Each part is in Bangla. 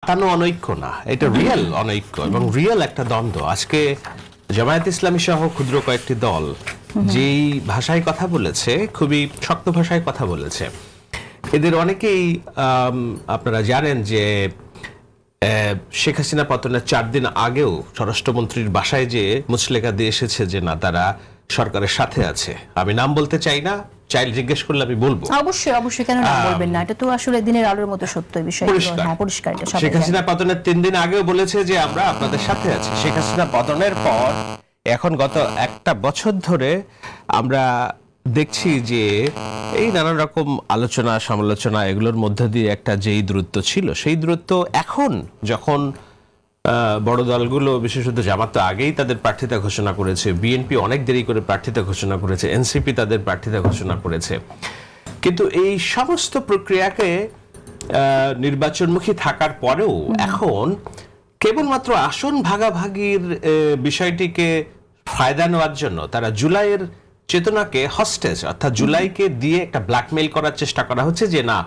পাতানো অনৈক্য না, এটা রিয়েল অনৈক্য এবং রিয়েল একটা দ্বন্দ্ব। আজকে জামায়াত ইসলামী সহ ক্ষুদ্র কয়েকটি দল যেই ভাষায় কথা বলেছে, খুবই শক্ত ভাষায় কথা বলেছে। এদের অনেকেই আপনারা জানেন যে শেখ হাসিনা পতনের 4 দিন আগেও স্বরাষ্ট্রমন্ত্রীর বাসায় যে মুচলেখা দিয়ে এসেছে যে না, তারা সরকারের সাথে আছে। আমি নাম বলতে চাই না, চাইলে জিজ্ঞেস করলে আমি বলবো। অবশ্যই অবশ্যই, কেন নাম বলবেন না, এটা তো আসলে দিনের আলোর মতো সত্য বিষয়। হ্যাঁ, পরিষ্কার। এটা শেখ হাসিনা পতনের 3 দিন আগেও বলেছে যে আমরা আপনাদের সাথে আছি। শেখ হাসিনা পতনের পর এখন গত একটা বছর ধরে আমরা দেখছি যে এই নানান রকম আলোচনা সমালোচনা এগুলোর মধ্যে দিয়ে একটা যেই দূরত্ব ছিল, সেই দূরত্ব এখন যখন বড় দলগুলো, বিশেষত জামাত তো আগেই তাদের প্রার্থিতা ঘোষণা করেছে, বিএনপি অনেক দেরি করে প্রার্থিতা ঘোষণা করেছে, এনসিপি তাদের প্রার্থিতা ঘোষণা করেছে, কিন্তু এই সমস্ত প্রক্রিয়াকে নির্বাচনমুখী থাকার পরেও এখন কেবলমাত্র আসন ভাগাভাগির বিষয়টিকে ফায়দা নেওয়ার জন্য তারা জুলাইয়ের চেতনাকে হস্টেজ, অর্থাৎ জুলাইকে দিয়ে একটা ব্ল্যাকমেইল করার চেষ্টা করা হচ্ছে যে না,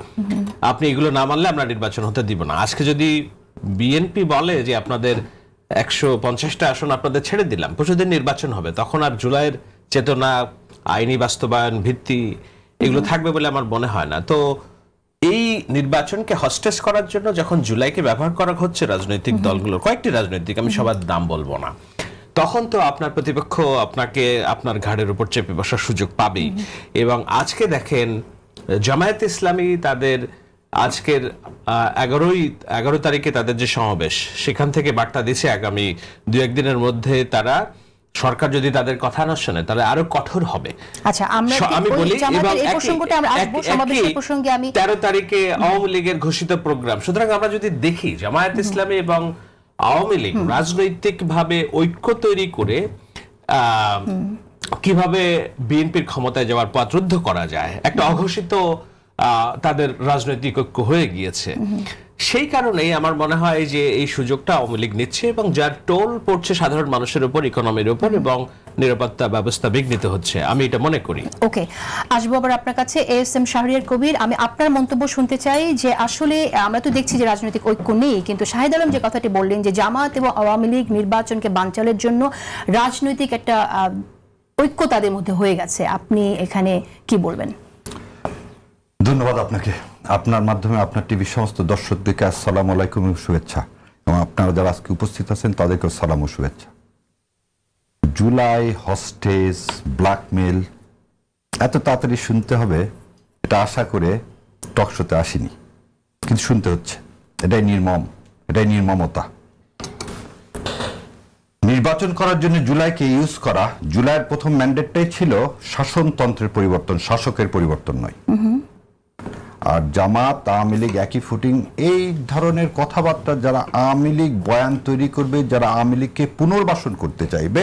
আপনি এগুলো না মানলে আমরা নির্বাচন হতে দিব না। আজকে যদি বিএনপি বলে যে আপনাদের 150টা আসন আপনাদের ছেড়ে দিলাম, পরশুদিন নির্বাচন হবে, তখন আর জুলাইয়ের চেতনা, আইনি বাস্তবায়ন, ভিত্তি এগুলো থাকবে বলে আমার মনে হয় না। তো এই নির্বাচনকে হস্টেজ করার জন্য যখন জুলাইকে ব্যবহার করা হচ্ছে রাজনৈতিক দলগুলো, কয়েকটি রাজনৈতিক, আমি সবার নাম বলবো না, তখন তো আপনার প্রতিপক্ষ আপনাকে আপনার ঘাড়ের উপর চেপে বসার সুযোগ পাবেই। এবং আজকে দেখেন জামায়াত ইসলামী তাদের আজকের 11 তারিখে তাদের যে সমাবেশ, সেখান থেকে বার্তা দিচ্ছে আগামী 2-1 দিনের মধ্যে তারা, সরকার যদি তাদের কথা না শোনে তাহলে আরো কঠোর হবে। আচ্ছা, আমি বলি, এবং এই প্রসঙ্গটা আমরা আসবো সমাবেশের প্রসঙ্গে। আমি 13 তারিখে আওয়ামী লীগের ঘোষিত প্রোগ্রাম। সুতরাং আমরা যদি দেখি জামায়াত ইসলামী এবং আওয়ামী লীগ রাজনৈতিকভাবে ঐক্য তৈরি করে কিভাবে বিএনপির ক্ষমতায় যাওয়ার পথ রুদ্ধ করা যায়, একটা অঘোষিত তাদের রাজনৈতিক ঐক্য হয়ে গিয়েছে। সেই কারণেই আমার মনে হয় যে এই সুযোগটা আওয়ামী লীগ নিচ্ছে এবং যার টোল পড়ছে সাধারণ মানুষের উপর, ইকোনমির উপর, এবং নিরাপত্তা ব্যবস্থা বিঘ্নিত হচ্ছে, আমি এটা মনে করি। ওকে, আসবো আবার আপনার কাছে ASM শাহরিয়ার কবির। আমি আপনার মন্তব্য শুনতে চাই যে আসলে আমরা তো দেখছি যে রাজনৈতিক ঐক্য নেই, কিন্তু শাহিদ আলম যে কথাটি বললেন যে জামাত এবং আওয়ামী লীগ নির্বাচনকে বানচালের জন্য রাজনৈতিক একটা ঐক্য তাদের মধ্যে হয়ে গেছে, আপনি এখানে কি বলবেন? ধন্যবাদ আপনাকে। আপনার মাধ্যমে আপনার টিভির সমস্ত দর্শকদেরকে আসসালামু আলাইকুম এবং শুভেচ্ছা, এবং আপনারা যারা আজকে উপস্থিত আছেন তাদেরকেও সালাম ও শুভেচ্ছা। জুলাই, হস্টেজ, ব্ল্যাকমেল এত তাড়াতাড়ি শুনতে হবে এটা আশা করে টকশোতে আসিনি, কিন্তু শুনতে হচ্ছে। এটাই নির্মম, এটাই নির্মমতা। নির্বাচন করার জন্য জুলাইকে ইউজ করা, জুলাইয়ের প্রথম ম্যান্ডেটটাই ছিল শাসনতন্ত্রের পরিবর্তন, শাসকের পরিবর্তন নয়। আর জামাত, আওয়ামী লীগ একই ফুটিং। এই ধরনের কথাবার্তা যারা আওয়ামী লীগ বয়ান তৈরি করবে, যারা আওয়ামী লীগকে পুনর্বাসন করতে চাইবে,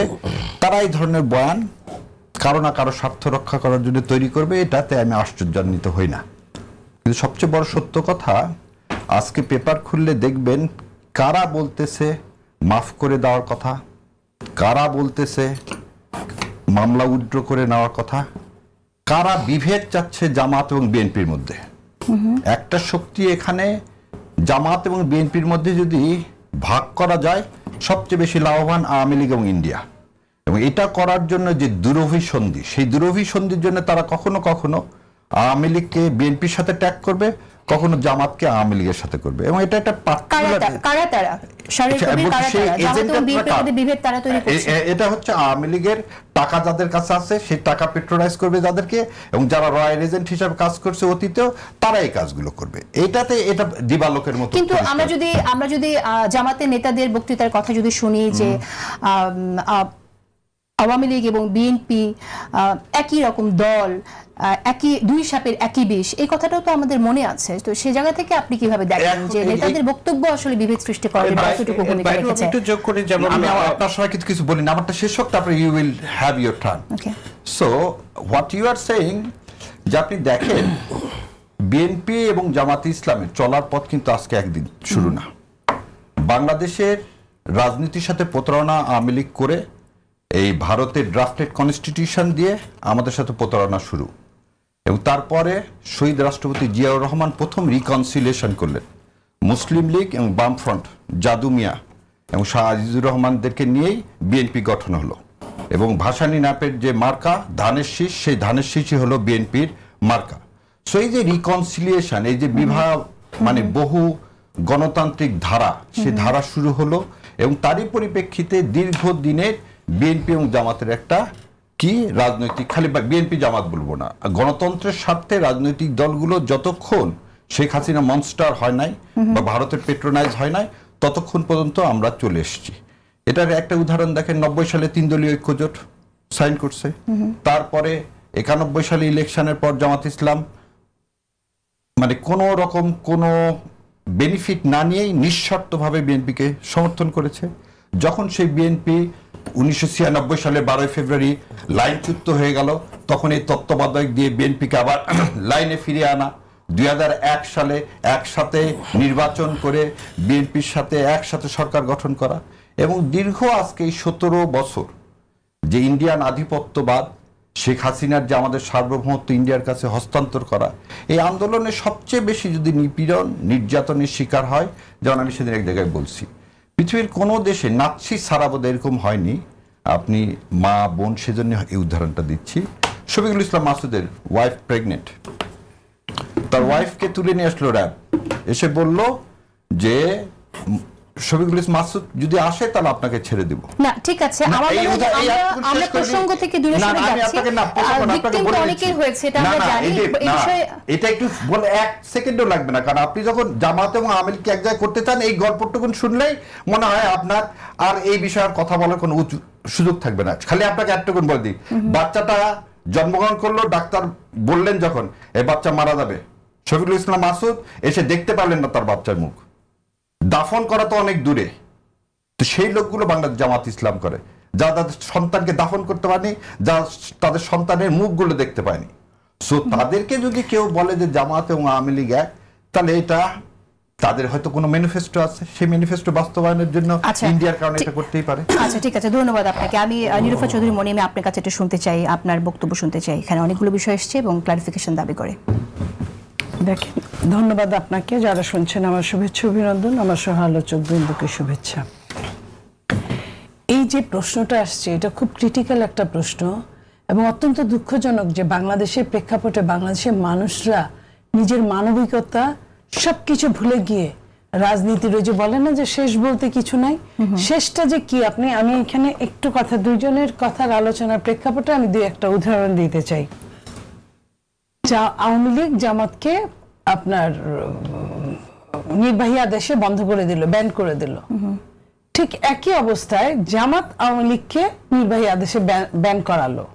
তারা এই ধরনের বয়ান কারো না কারো স্বার্থ রক্ষা করার জন্য তৈরি করবে, এটাতে আমি আশ্চর্যান্বিত হই না। কিন্তু সবচেয়ে বড় সত্য কথা, আজকে পেপার খুললে দেখবেন কারা বলতেছে মাফ করে দেওয়ার কথা, কারা বলতেছে মামলা উইথড্র করে নেওয়ার কথা, কারা বিভেদ চাচ্ছে জামাত এবং বিএনপির মধ্যে। একটা শক্তি এখানে জামাত এবং বিএনপির মধ্যে যদি ভাগ করা যায়, সবচেয়ে বেশি লাভবান আওয়ামী লীগ এবং ইন্ডিয়া। এবং এটা করার জন্য যে দুরভিসন্ধি, সেই দুরভিসন্ধির জন্য তারা কখনো কখনো আওয়ামী লীগকে বিএনপির সাথে ট্যাগ করবে, কখনো জামাতকে আওয়ামী লীগের সাথে করবে। এবং এটা একটা এটা হচ্ছে আওয়ামী লীগের টাকা যাদের কাছে আছে, সেই টাকা পেট্রোলাইজ করবে যাদেরকে, এবং যারা রয়্যাল এজেন্ট হিসাবে কাজ করছে অতীতেও, তারা এই কাজগুলো করবে। এটাতে এটা দিবালোকের মতো। কিন্তু আমরা যদি জামাতের নেতাদের বক্তৃতার কথা যদি শুনি যে আওয়ামী লীগ এবং বিএনপি একই রকম দল, একই দুই সাপের একই বিষ, এই কথাটাও তো আমাদের মনে আছে। তো সেই জায়গা থেকে আপনি কিভাবে দেখেন যে নেতাদের বক্তব্য আসলে বিভেদ সৃষ্টি করে কতটুকু ভূমিকা রেখেছে? একটু যোগ করি, যেমন আমি আপনার সবাই কিছু বলি না, আমারটা শেষ হোক, তারপরে you will have your turn. So what you are saying, যে আপনি দেখেন বিএনপি এবং জামাতে ইসলামের চলার পথ কিন্তু আজকে একদিন শুরু না। বাংলাদেশের রাজনীতির সাথে প্রতারণা আওয়ামী লীগ করে এই ভারতের ড্রাফটেড কনস্টিটিউশন দিয়ে আমাদের সাথে প্রতারণা শুরু, এবং তারপরে শহীদ রাষ্ট্রপতি জিয়াউর রহমান প্রথম রিকনসিলিয়েশন করলেন। মুসলিম লীগ এবং বামফ্রন্ট জাদু মিয়া এবং শাহ আজিজুর রহমানদেরকে নিয়েই বিএনপি গঠন হলো এবং ভাসানী ন্যাপের যে মার্কা ধানের শীষ, সেই ধানের শীষই হলো বিএনপির মার্কা। সো এই যে রিকনসিলিয়েশন, এই যে বিবাহ মানে বহু গণতান্ত্রিক ধারা, সেই ধারা শুরু হলো এবং তারই পরিপ্রেক্ষিতে দীর্ঘদিনের বিএনপি এবং জামাতের একটা কি রাজনৈতিক, খালি বিএনপি জামাত বলবো না, গণতন্ত্রের স্বার্থে রাজনৈতিক দলগুলো যতক্ষণ শেখ হাসিনা মনস্টার হয় নাই বা ভারতের পেট্রোনাইজ হয় নাই ততক্ষণ পর্যন্ত আমরা চলে এসেছি। এটার একটা উদাহরণ দেখেন, 90 সালে 3 দলীয় ঐক্যজোট সাইন করছে, তারপরে 91 সালে ইলেকশনের পর জামাত ইসলাম মানে কোনো রকম কোনো বেনিফিট না নিয়েই নিঃশর্তভাবে বিএনপিকে সমর্থন করেছে। যখন সেই বিএনপি 1996 সালের 12 ফেব্রুয়ারি লাইনচ্যুত হয়ে গেল, তখন এই তত্ত্বাবধায়ক দিয়ে বিএনপিকে আবার লাইনে ফিরিয়ে আনা, 2001 সালে একসাথে নির্বাচন করে বিএনপির সাথে একসাথে সরকার গঠন করা এবং দীর্ঘ আজকে এই 17 বছর যে ইন্ডিয়ান আধিপত্যবাদ, শেখ হাসিনার যে আমাদের সার্বভৌমত্ব ইন্ডিয়ার কাছে হস্তান্তর করা, এই আন্দোলনে সবচেয়ে বেশি যদি নিপীড়ন নির্যাতনের শিকার হয়, যেমন আমি সেদিন এক জায়গায় বলছি, পৃথিবীর কোনো দেশে নাৎসি ছাড়া বোধ এরকম হয়নি। আপনি মা বোন, সেজন্য এই উদাহরণটা দিচ্ছি। শফিকুল ইসলাম মাসুদের ওয়াইফ প্রেগনেন্ট, তার ওয়াইফকে তুলে নিয়ে আসলো র্যাব, এসে বলল যে শফিকুল ইসলাম মাসুদ যদি আসে তাহলে আপনাকে ছেড়ে দিব। না ঠিক আছে, আমরা প্রসঙ্গ থেকে দূরে সরে যাচ্ছি। ভিকটিম তো অনেকেই হয়েছে, এটা আমরা জানি। এই বিষয়ে এটা একটু বলে 1 সেকেন্ডও লাগবে না, কারণ আপনি যখন জামাত এবং আওয়ামী লীগকে এক জায়গায় করতে চান, এই গল্পটুকু শুনলেই মনে হয় আপনার আর এই বিষয়ে কথা বলার কোনো সুযোগ থাকবে না। খালি আপনাকে একটুকুন বলে দিই, বাচ্চাটা জন্মগ্রহণ করলো, ডাক্তার বললেন যখন এই বাচ্চা মারা যাবে, শফিকুল ইসলাম মাসুদ এসে দেখতে পারলেন না তার বাচ্চার মুখ, দাফন করা তো অনেক দূরে, তো সেই লোকগুলো বাংলাদেশ জামাত ইসলাম করে, যা তাদের সন্তানকে দাফন করতে পারেনি, যা তাদের সন্তানের মুখগুলো দেখতে পায়নি। সো তাদেরকে যদি কেউ বলে যে জামাত এবং আওয়ামী লীগ এক, তাহলে এটা তাদের হয়তো কোনো ম্যানিফেস্টো আছে, সেই ম্যানিফেস্টো বাস্তবায়নের জন্য ইন্ডিয়ার কারণে এটা করতেই পারে। আচ্ছা ঠিক আছে, ধন্যবাদ আপনাকে। আমি নিরুফা চৌধুরী মনি, আমি আপনার কাছে এটা শুনতে চাই, আপনার বক্তব্য শুনতে চাই। এখানে অনেকগুলো বিষয় এসেছে এবং ক্লারিফিকেশন দাবি করে। দেখেন, ধন্যবাদ আপনাকে, যারা শুনছেন আমার শুভেচ্ছা অভিনন্দন, আমার সহ আলোচক বৃন্দকে শুভেচ্ছা। এই যে প্রশ্নটা আসছে এটা খুব ক্রিটিক্যাল একটা প্রশ্ন এবং অত্যন্ত দুঃখজনক যে বাংলাদেশের প্রেক্ষাপটে বাংলাদেশের মানুষরা নিজের মানবিকতা সবকিছু ভুলে গিয়ে রাজনীতির ওই যে বলে না যে শেষ বলতে কিছু নাই, শেষটা যে কি আমি এখানে একটু কথা, দুইজনের কথার আলোচনার প্রেক্ষাপটে আমি দুই একটা উদাহরণ দিতে চাই। আওয়ামী লীগ জামাতকে আপনার নির্বাহী আদেশে বন্ধ করে দিল, ব্যান করে দিল। ঠিক একই অবস্থায় জামাত আওয়ামী লীগকে নির্বাহী আদেশে ব্যান করালো।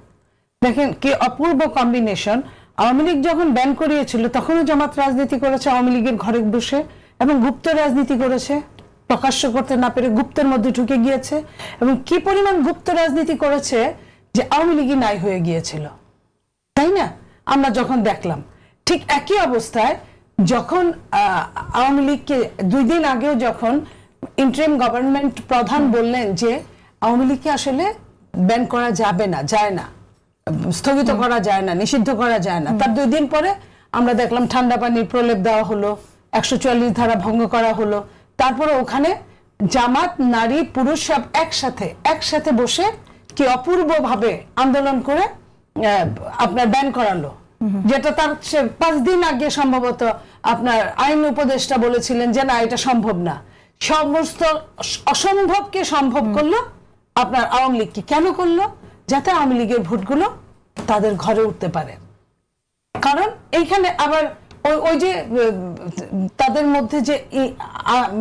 দেখেন কি অপূর্ব কম্বিনেশন। আওয়ামী লীগ যখন ব্যান করিয়েছিল তখনও জামাত রাজনীতি করেছে আওয়ামী লীগের ঘরে বসে এবং গুপ্ত রাজনীতি করেছে, প্রকাশ্য করতে না পেরে গুপ্তের মধ্যে ঢুকে গিয়েছে এবং কি পরিমাণ গুপ্ত রাজনীতি করেছে যে আওয়ামী লীগই নাই হয়ে গিয়েছিল, তাই না? আমরা যখন দেখলাম ঠিক একই অবস্থায় যখন আওয়ামী লীগকে 2 দিন আগেও যখন ইন্টারিম গভর্নমেন্ট প্রধান বললেন যে আওয়ামী লীগকে আসলে ব্যান করা যাবে না, যায় না, স্থগিত করা যায় না, নিষিদ্ধ করা যায় না, তার 2 দিন পরে আমরা দেখলাম ঠান্ডা পানির প্রলেপ দেওয়া হলো, 144 ধারা ভঙ্গ করা হলো। তারপরে ওখানে জামাত, নারী, পুরুষ সব একসাথে বসে কি অপূর্বভাবে আন্দোলন করে আপনার ব্যান করালো, যেটা তার 5 দিন আগে সম্ভবত আপনার আইন উপদেষ্টা বলেছিলেন যে না এটা সম্ভব না। সমস্ত অসম্ভবকে সম্ভব করলো আপনার আওয়ামী লীগকে। কেন করলো? যাতে আওয়ামী লীগের ভোটগুলো তাদের ঘরে উঠতে পারে। কারণ এইখানে আবার ওই যে তাদের মধ্যে যে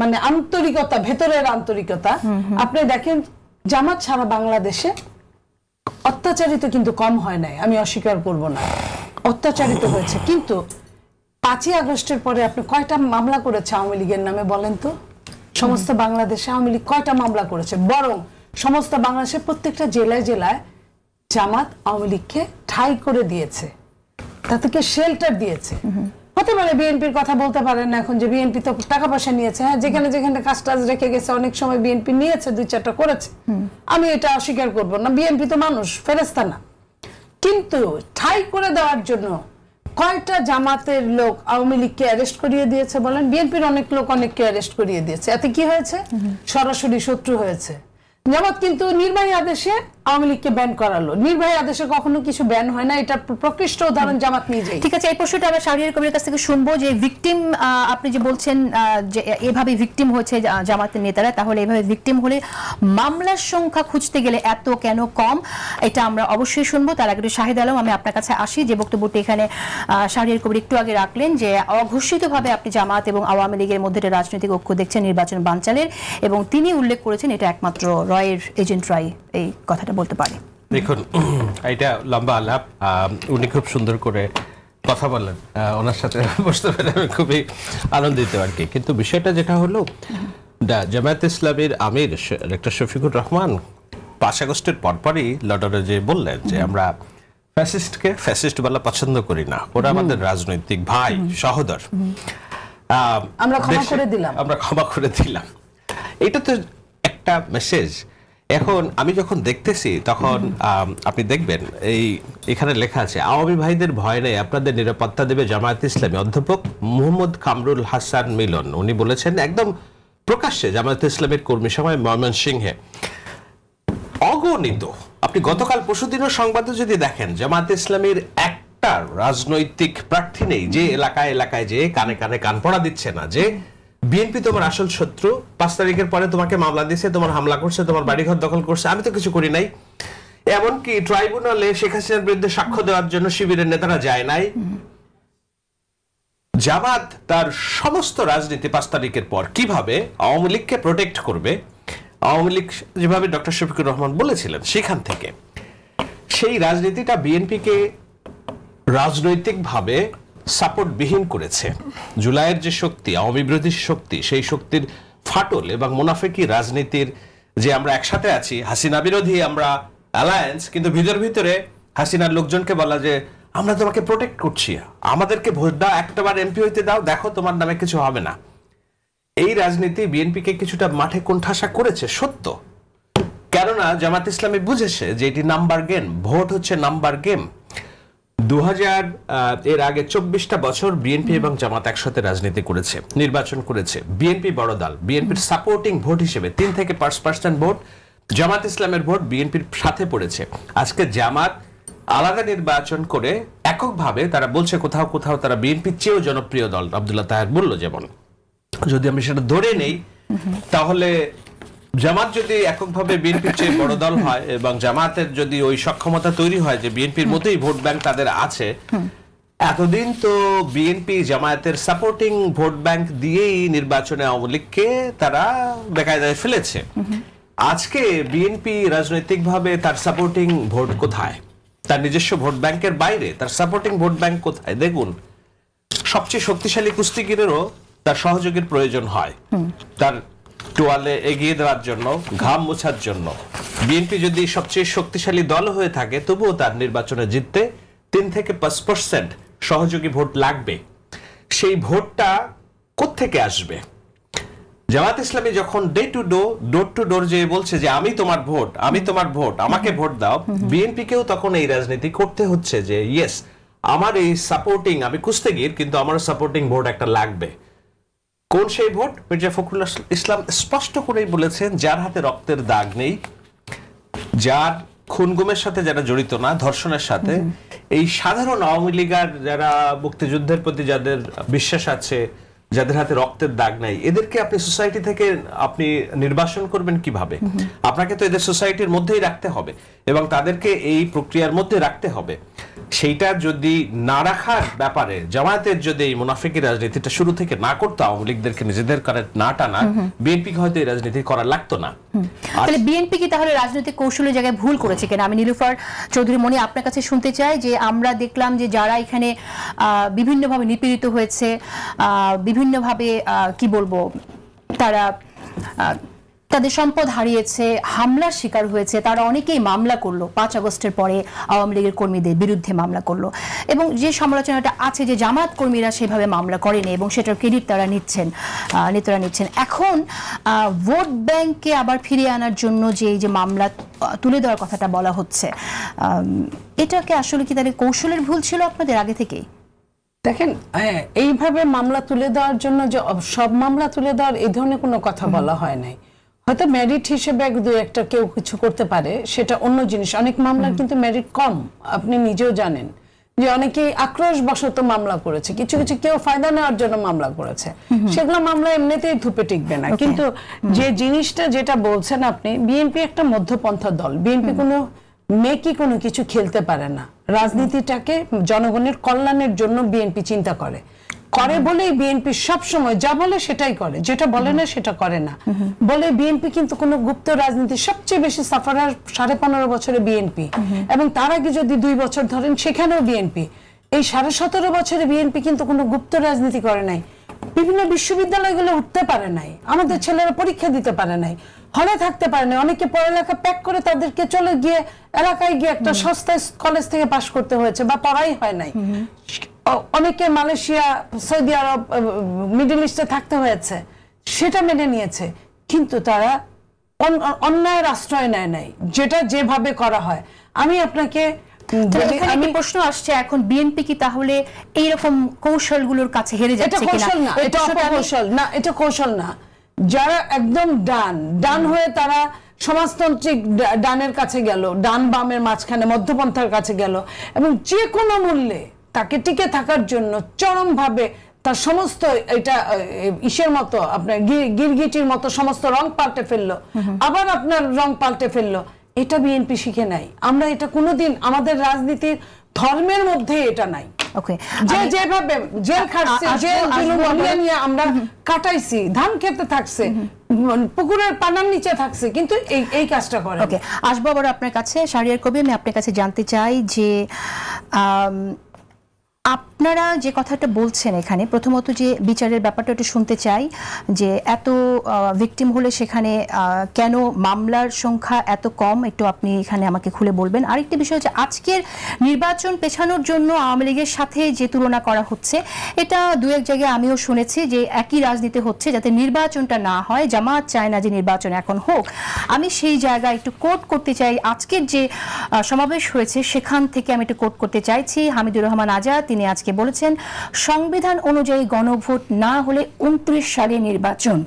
মানে আন্তরিকতা, ভেতরের আন্তরিকতা, আপনি দেখেন জামাত সারা বাংলাদেশে অত্যাচারিত কিন্তু কম হয় নাই, আমি অস্বীকার করব না, অত্যাচারিত হয়েছে। কিন্তু 5ই আগস্টের পরে আপনি কয়টা মামলা করেছে আওয়ামী লীগের নামে বলেন তো? সমস্ত বাংলাদেশে আওয়ামী লীগ কয়টা মামলা করেছে? বরং সমস্ত বাংলাদেশের প্রত্যেকটা জেলায় জেলায় জামাত আওয়ামী লীগকে ঠাঁই করে দিয়েছে, তাদেরকে শেল্টার দিয়েছে। হতে পারে বিএনপির কথা বলতে পারেন না এখন যে বিএনপি তো টাকা পয়সা নিয়েছে, হ্যাঁ, যেখানে যেখানে কাজ টাজ রেখে গেছে অনেক সময় বিএনপি নিয়েছে, 2-4টা করেছে, আমি এটা অস্বীকার করব না, বিএনপি তো মানুষ, ফেরেশতা না। কিন্তু ঠাঁই করে দেওয়ার জন্য কয়টা জামাতের লোক আওয়ামী লীগকে অ্যারেস্ট করিয়ে দিয়েছে বলেন? বিএনপির অনেক লোক অনেককে অ্যারেস্ট করিয়ে দিয়েছে। এতে কি হয়েছে? সরাসরি শত্রু হয়েছে। জামাত কিন্তু নির্বাহী আদেশে আওয়ামী লীগকে ব্যান করালো। নির্বাহী আদেশে কখনো কিছু ব্যান হয় না, এটা প্রকৃষ্ট উদাহরণ জামাত নিজেই। ঠিক আছে, এই প্রশ্নটা আমরা শাহরিয়ার কবিরের কাছ থেকে শুনবো যে ভিকটিম, আপনি যে বলছেন যে এভাবে ভিকটিম হচ্ছে জামাতের নেতারা, তাহলে এভাবে ভিকটিম হলে মামলার সংখ্যা খুঁজতে গেলে এত কেন কম, এটা আমরা অবশ্যই শুনবো। তার আগে শাহিদ আলম, আমি আপনার কাছে আসি। যে বক্তব্যটি এখানে শাহরিয়ার কবির একটু আগে রাখলেন যে অঘোষিতভাবে আপনি জামাত এবং আওয়ামী লীগের মধ্যে একটা রাজনৈতিক ঐক্য দেখছেন নির্বাচন বানচালের, এবং তিনি উল্লেখ করেছেন এটা একমাত্র রয়ের এজেন্টরাই এই কথাটা বলতে পারে। দেখুন, এটা লম্বা আলাপ, উনি খুব সুন্দর করে কথা বললেন, ওনার সাথে বসতে পেরে আমি খুবই আনন্দিত আর কি। কিন্তু বিষয়টা যেটা হলো, জামায়াত ইসলামীর আমির ডক্টর শফিকুর রহমান 5 আগস্টের পরপরই লন্ডনে যে বললেন যে আমরা ফ্যাসিস্টকে ফ্যাসিস্ট বলা পছন্দ করি না, ওরা আমাদের রাজনৈতিক ভাই সহোদর, আমরা ক্ষমা করে দিলাম, আমরা ক্ষমা করে দিলাম। এটা তো একটা মেসেজ। এখন আমি যখন দেখতেছি তখন আপনি দেখবেন এখানে লেখা আছে আওয়ামী ভাইদের ভয় নেই, আপনাদের নিরাপত্তা দেবে জামায়াত ইসলামী। অধ্যাপক মোহাম্মদ কামরুল হাসান মিলন উনি বলেছেন একদম প্রকাশ্যে জামায়াত ইসলামের কর্মী সভায় ময়মনসিংহে। অগণিত, আপনি গতকাল পরশুদিনের সংবাদে যদি দেখেন, জামায়াত ইসলামীর একটা রাজনৈতিক প্রার্থী নেই যে এলাকায় এলাকায় যে কানে কানে কান পড়া দিচ্ছে না যে বিএনপি তোমার আসল শত্রু, 5 তারিখের পরে তোমাকে মামলা দিয়েছে, তোমার হামলা করছে, তোমার বাড়িঘর দখল করছে, আমি তো কিছু করি নাই। এমনকি ট্রাইব্যুনালে শেখ হাসিনার বিরুদ্ধে সাক্ষ্য দেওয়ার জন্য শিবিরের নেতারা যায় নাই। জামাত তার সমস্ত রাজনীতি 5 তারিখের পর কিভাবে আওয়ামী লীগকে প্রোটেক্ট করবে, আওয়ামী লীগ যেভাবে ডক্টর শফিকুর রহমান বলেছিলেন সেখান থেকে সেই রাজনীতিটা বিএনপিকে রাজনৈতিকভাবে সাপোর্টবিহীন করেছে। জুলাইয়ের যে শক্তি, আওয়ামী বিরোধী শক্তি, সেই শক্তির ফাটল এবং মুনাফিকি রাজনীতির যে আমরা একসাথে আছি, হাসিনা বিরোধী আমরা অ্যালায়েন্স, কিন্তু ভিতরে হাসিনার লোকজনকে বলা যে আমরা তোমাকে প্রোটেক্ট করছি, আমাদেরকে ভোট দাও, একটাবার এমপি হইতে দাও, দেখো তোমার নামে কিছু হবে না। এই রাজনীতি বিএনপিকে কিছুটা মাঠে কোণঠাসা করেছে, সত্য। কেননা জামাত ইসলামী বুঝেছে যে এটি নাম্বার গেম, ভোট হচ্ছে নাম্বার গেম। 2000 এর আগে 24টা বছর বিএনপি এবং জামাত একসাথে রাজনীতি করেছে, নির্বাচন করেছে। বিএনপি বড় দল, বিএনপির সাপোর্টিং ভোট হিসেবে 3 থেকে 5% ভোট জামাত ইসলামের ভোট বিএনপির সাথে পড়েছে। আজকে জামাত আলাদা নির্বাচন করে এককভাবে তারা বলছে কোথাও কোথাও তারা বিএনপির চেয়েও জনপ্রিয় দল, আব্দুল্লাহ তাহের বলল। যেমন যদি আমি সেটা ধরে নেই, তাহলে জামাত যদি এককভাবে বিএনপির চেয়ে বড় দল হয় এবং জামাতের যদি ওই সক্ষমতা তৈরি হয় যে বিএনপির মতোই ভোট ব্যাংক তাদের আছে, এতদিন তো বিএনপি জামায়াতের সাপোর্টিং ভোট ব্যাংক দিয়েই নির্বাচনে আওয়ামী লীগকে তারা বেকায়দায় ফেলেছে। আজকে বিএনপি রাজনৈতিকভাবে তার সাপোর্টিং ভোট কোথায়? তার নিজস্ব ভোট ব্যাংকের বাইরে তার সাপোর্টিং ভোট ব্যাংক কোথায়? দেখুন, সবচেয়ে শক্তিশালী কুস্তিগিরেরও তার সহযোগীর প্রয়োজন হয়, তার টোয়ালে এগিয়ে দেওয়ার জন্য, ঘাম মোছার জন্য। বিএনপি যদি সবচেয়ে শক্তিশালী দল হয়ে থাকে, তবুও তার নির্বাচনে জিততে 3 থেকে 5% সহযোগী ভোট লাগবে। সেই ভোটটা কোত্থেকে আসবে? জামাত ইসলামী যখন ডোর টু ডোর যে বলছে যে আমি তোমার ভোট, আমি তোমার ভোট, আমাকে ভোট দাও, বিএনপিকেও তখন এই রাজনীতি করতে হচ্ছে যে ইয়েস, আমার এই সাপোর্টিং, আমি কুস্তিগির কিন্তু আমার সাপোর্টিং ভোট একটা লাগবে। কোন সেই ভোট? মির্জা ফখরুল ইসলাম স্পষ্ট করেই বলেছেন, যার হাতে রক্তের দাগ নেই, যার খুনগুমের সাথে যারা জড়িত না, ধর্ষণের সাথে, এই সাধারণ আওয়ামী লীগার যারা মুক্তিযুদ্ধের প্রতি যাদের বিশ্বাস আছে, যাদের হাতে রক্তের দাগ নাই, এদেরকে আপনি সোসাইটি থেকে আপনি নির্বাসন করবেন কিভাবে? আপনাকে তো এদের সোসাইটির মধ্যেই রাখতে হবে এবং তাদেরকে এই প্রক্রিয়ার মধ্যে রাখতে হবে। সেইটা যদি না রাখার ব্যাপারে জামায়াতের যদি এই মুনাফিকি রাজনীতিটা শুরু থেকে না করতো, আওয়ামী লীগদেরকে নিজেদের করে না টানা, বিএনপি হয়তো এই রাজনীতি করা লাগতো না। তাহলে বিএনপি কি তাহলে রাজনৈতিক কৌশলের জায়গায় ভুল করেছে কিনা? আমি নীলুফার চৌধুরী মনি আপনার কাছে শুনতে চাই যে আমরা দেখলাম যে যারা এখানে বিভিন্নভাবে নিপীড়িত হয়েছে, বিভিন্নভাবে কি বলবো, তারা তাদের সম্পদ হারিয়েছে, হামলার শিকার হয়েছে, তারা অনেকেই মামলা করলো 5 আগস্টের পরে আওয়ামী লীগের কর্মীদের বিরুদ্ধে মামলা করলো, এবং যে সমালোচনাটা আছে যে জামাত কর্মীরা সেভাবে মামলা করেনি এবং সেটার ক্রেডিট তারা নিচ্ছেন, নেতারা নিচ্ছেন। এখন ভোট ব্যাংককে আবার ফিরিয়ে আনার জন্য যে এই যে মামলা তুলে দেওয়ার কথাটা বলা হচ্ছে, এটাকে আসলে কি তাদের কৌশলের ভুল ছিল আপনাদের আগে থেকেই? দেখেন এইভাবে মামলা তুলে দেওয়ার জন্য যে সব মামলা তুলে দেওয়ার এই ধরনের কোনো কথা বলা হয় নাই। হয়তো মেরিট হিসেবে এক দু একটা কেউ কিছু করতে পারে, সেটা অন্য জিনিস। অনেক মামলার কিন্তু মেরিট কম, আপনি নিজেও জানেন যে অনেকেই আক্রোশ বশত মামলা করেছে, কিছু কিছু কেউ ফায়দা নেওয়ার জন্য মামলা করেছে, সেগুলো মামলা এমনিতেই ধুপে টিকবে না। কিন্তু যে জিনিসটা যেটা বলছেন আপনি, বিএনপি একটা মধ্যপন্থা দল, বিএনপি কোনো মেকি কোনো কিছু খেলতে পারে না। রাজনীতিটাকে জনগণের কল্যাণের জন্য বিএনপি চিন্তা করে বলেই বিএনপি সব সময় যা বলে সেটাই করে, যেটা বলে না সেটা করে না বলে বিএনপি কিন্তু কোনো গুপ্ত রাজনীতি, সবচেয়ে বেশি সাফারার 15.5 বছরে বিএনপি, এবং তার আগে যদি 2 বছর ধরেন সেখানেও বিএনপি। এই 17.5 বছরে বিএনপি কিন্তু কোনো গুপ্ত রাজনীতি করে নাই। বিভিন্ন বিশ্ববিদ্যালয়গুলো উঠতে পারে নাই, আমাদের ছেলেরা পরীক্ষা দিতে পারে নাই, হলে থাকতে পারে নাই, অনেকে পড়ালেখা প্যাক করে তাদেরকে চলে গিয়ে এলাকায় গিয়ে একটা সস্তায় কলেজ থেকে পাশ করতে হয়েছে বা পড়াই হয় নাই। অনেকে মালয়েশিয়া, সৌদি আরব, মিডল ইস্টে থাকতে হয়েছে, সেটা মেনে নিয়েছে। কিন্তু তারা অন্যায়ের আশ্রয় নেয় নাই, যেটা যেভাবে করা হয়। আমি আপনাকে আমি প্রশ্ন আসছে এখন, বিএনপি কি তাহলে এইরকম কৌশলগুলোর কাছে হেরে যাচ্ছে কিনা? কৌশল না, এটা অপকৌশল না, এটা কৌশল না। যারা একদম ডান হয়ে তারা সমাজতান্ত্রিক ডানের কাছে গেল, ডান বামের মাঝখানে মধ্যপন্থার কাছে গেল, এবং যে কোনো মূল্যে তাকে টিকে থাকার জন্য চরমভাবে তার সমস্ত এটা ইসের মতো আপনার গিরগিটির মতো সমস্ত রং পাল্টে ফেললো, আবার আপনার রং পাল্টে ফেললো। এটা বিএনপি শিখে নাই। আমরা এটা কোনোদিন আমাদের রাজনীতির ধর্মের মধ্যে এটা নাই। যে যেভাবে জেল খাটছে, জেল নিয়ে আমরা কাটাইছি, ধান খেতে থাকছে, পুকুরের পানার নিচে থাকছে, কিন্তু এই কাজটা করে। ওকে, আসবো আবার আপনার কাছে। শাহরিয়ার কবির, আমি আপনার কাছে জানতে চাই যে আপনারা যে কথাটা বলছেন এখানে, প্রথমত যে বিচারের ব্যাপারটা একটু শুনতে চাই, যে এত ভিকটিম হলে সেখানে কেন মামলার সংখ্যা এত কম, একটু আপনি এখানে আমাকে খুলে বলবেন। আরেকটি বিষয় হচ্ছে, আজকের নির্বাচন পেছানোর জন্য আওয়ামী লীগের সাথে যে তুলনা করা হচ্ছে, এটা দু এক জায়গায় আমিও শুনেছি যে একই রাজনীতি হচ্ছে যাতে নির্বাচনটা না হয়। জামাত চায় না যে নির্বাচন এখন হোক। আমি সেই জায়গায় একটু কোট করতে চাই, আজকের যে সমাবেশ হয়েছে সেখান থেকে আমি একটু কোট করতে চাইছি। হামিদুর রহমান আজাদ তিনি আজকে বলেছেন, সংবিধান অনুযায়ী গণভোট না হলে 29 সালে নির্বাচন,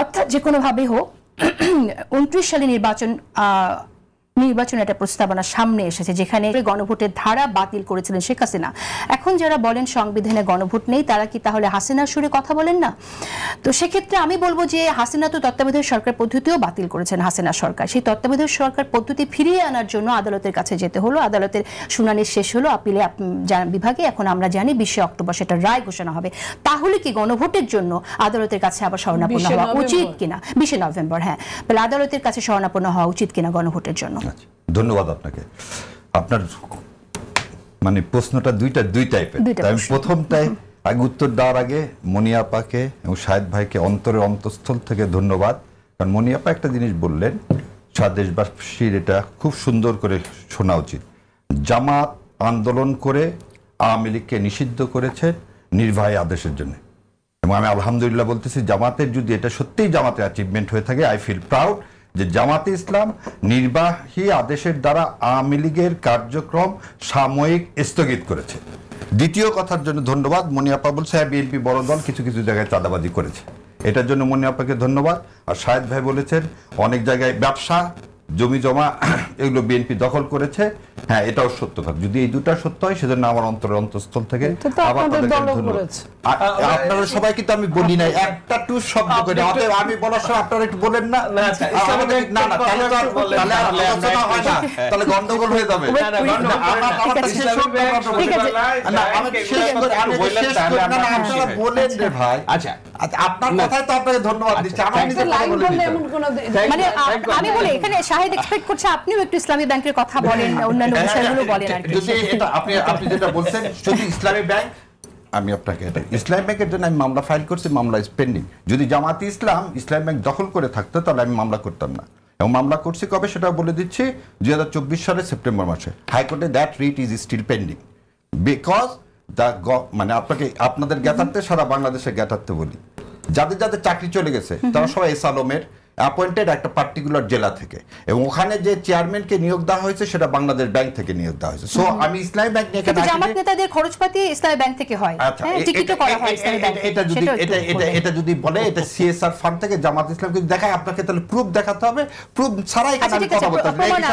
অর্থাৎ যে কোনোভাবে হোক 29 সালে নির্বাচন একটা প্রস্তাবনা সামনে এসেছে, যেখানে গণভোটের ধারা বাতিল করেছিলেন শেখ হাসিনা। এখন যারা বলেন সংবিধানে গণভোট নেই, তারা কি তাহলে হাসিনার সুরে কথা বলেন না? তো সেক্ষেত্রে আমি বলবো যে হাসিনা তো তত্ত্বাবধায়ক সরকার পদ্ধতিও বাতিল করেছেন হাসিনা সরকার। সেই তত্ত্বাবধায়ক সরকার পদ্ধতি ফিরিয়ে আনার জন্য আদালতের কাছে যেতে হলো। আদালতের শুনানি শেষ হলো আপিলে বিভাগে। এখন আমরা জানি 20 অক্টোবর সেটা রায় ঘোষণা হবে। তাহলে কি গণভোটের জন্য আদালতের কাছে আবার শরণাপন্ন হওয়া উচিত কিনা? 20 নভেম্বর, হ্যাঁ, তাহলে আদালতের কাছে শরণাপন্ন হওয়া উচিত কিনা গণভোটের জন্য? ধন্যবাদ আপনাকে। আপনার মানে প্রশ্নটা দুই টাইপের। আমি প্রথমটাই আগে উত্তর দেওয়ার আগে মনিয়াপাকে এবং শাহেদ ভাইকে অন্তরের অন্তঃস্থল থেকে ধন্যবাদ। কারণ মনিয়াপা একটা জিনিস বললেন, দেশবাসীর এটা খুব সুন্দর করে শোনা উচিত। জামাত আন্দোলন করে আওয়ামী লীগকে নিষিদ্ধ করেছে নির্বাহী আদেশের জন্য, এবং আমি আলহামদুলিল্লাহ বলতেছি, জামাতের যদি এটা সত্যিই জামাতের অ্যাচিভমেন্ট হয়ে থাকে, আই ফিল প্রাউড যে জামাতে ইসলাম নির্বাহী আদেশের দ্বারা আওয়ামী লীগের কার্যক্রম সাময়িক স্থগিত করেছে। দ্বিতীয় কথার জন্য ধন্যবাদ। মনিয়াপা বলছে হ্যাঁ, বিএনপি বড় দল, কিছু কিছু জায়গায় চাঁদাবাজি করেছে, এটার জন্য মনিয়াপাকে ধন্যবাদ। আর শাহেদ ভাই বলেছেন অনেক জায়গায় ব্যবসা, জমি জমা এগুলো বিএনপি দখল করেছে। হ্যাঁ, এটাও সত্য কথা। যদি এই দুটা সত্য হয়, সেজন্য আমার অন্তরের অন্তঃস্থল থেকে আবার আপনারা সবাই, কিন্তু আমি বলি নাই একটা টু শব্দ করে, আমি বলার সময় আপনারা একটু বলেন না, তাহলে গন্ডগোল হয়ে যাবে। বলেন রে ভাই। আচ্ছা, আপনার কথাই তো আপনাকে ধন্যবাদ দিচ্ছি। আমি বলি এখানে শাহেদ এক্সপেক্ট করছে আপনিও একটু ইসলামী ব্যাংকের কথা বলেন, অন্যান্য বিষয়গুলো বলেন আর কি। যদি এটা আপনি যেটা বলছেন শুধু ইসলামী ব্যাংক, আমি আপনাকে ইসলামী ব্যাংকের জন্য আমি মামলা ফাইল করছি, মামলা ইজ পেন্ডিং। যদি জামাতে ইসলামী ব্যাংক দখল করে থাকতো তাহলে আমি মামলা করতাম না, এবং মামলা করছি কবে সেটা বলে দিচ্ছি, 2024 সালের সেপ্টেম্বর মাসে হাইকোর্টে that writ is still pending, because মানে আপনাদের জ্ঞাতার্থে, সারা বাংলাদেশের জ্ঞাতার্থে বলি, যাদের চাকরি চলে গেছে তারা সবাই এস আলমের অ্যাপয়েন্টেড একটা পার্টিকুলার জেলা থেকে, এবং ওখানে যে চেয়ারম্যানকে নিয়োগ দেওয়া হয়েছে সেটা বাংলাদেশ ব্যাংক থেকে নিয়োগ দেওয়া হয়েছে। সো আমি ইসলামী ব্যাংক নিয়ে কিন্তু জামাত নেতাদের খরচপাতি ইসলামী ব্যাংক থেকে হয়, আচ্ছা, টিকিটও করা হয় ইসলামী ব্যাংক। এটা যদি বলে এটা সিএসআর ফান্ড থেকে জামাত ইসলামকে দেখায়, আপনাকে তাহলে প্রুফ দেখাতে হবে। প্রুফ ছাড়াই এখানে আমি কথা বলতে পারি না।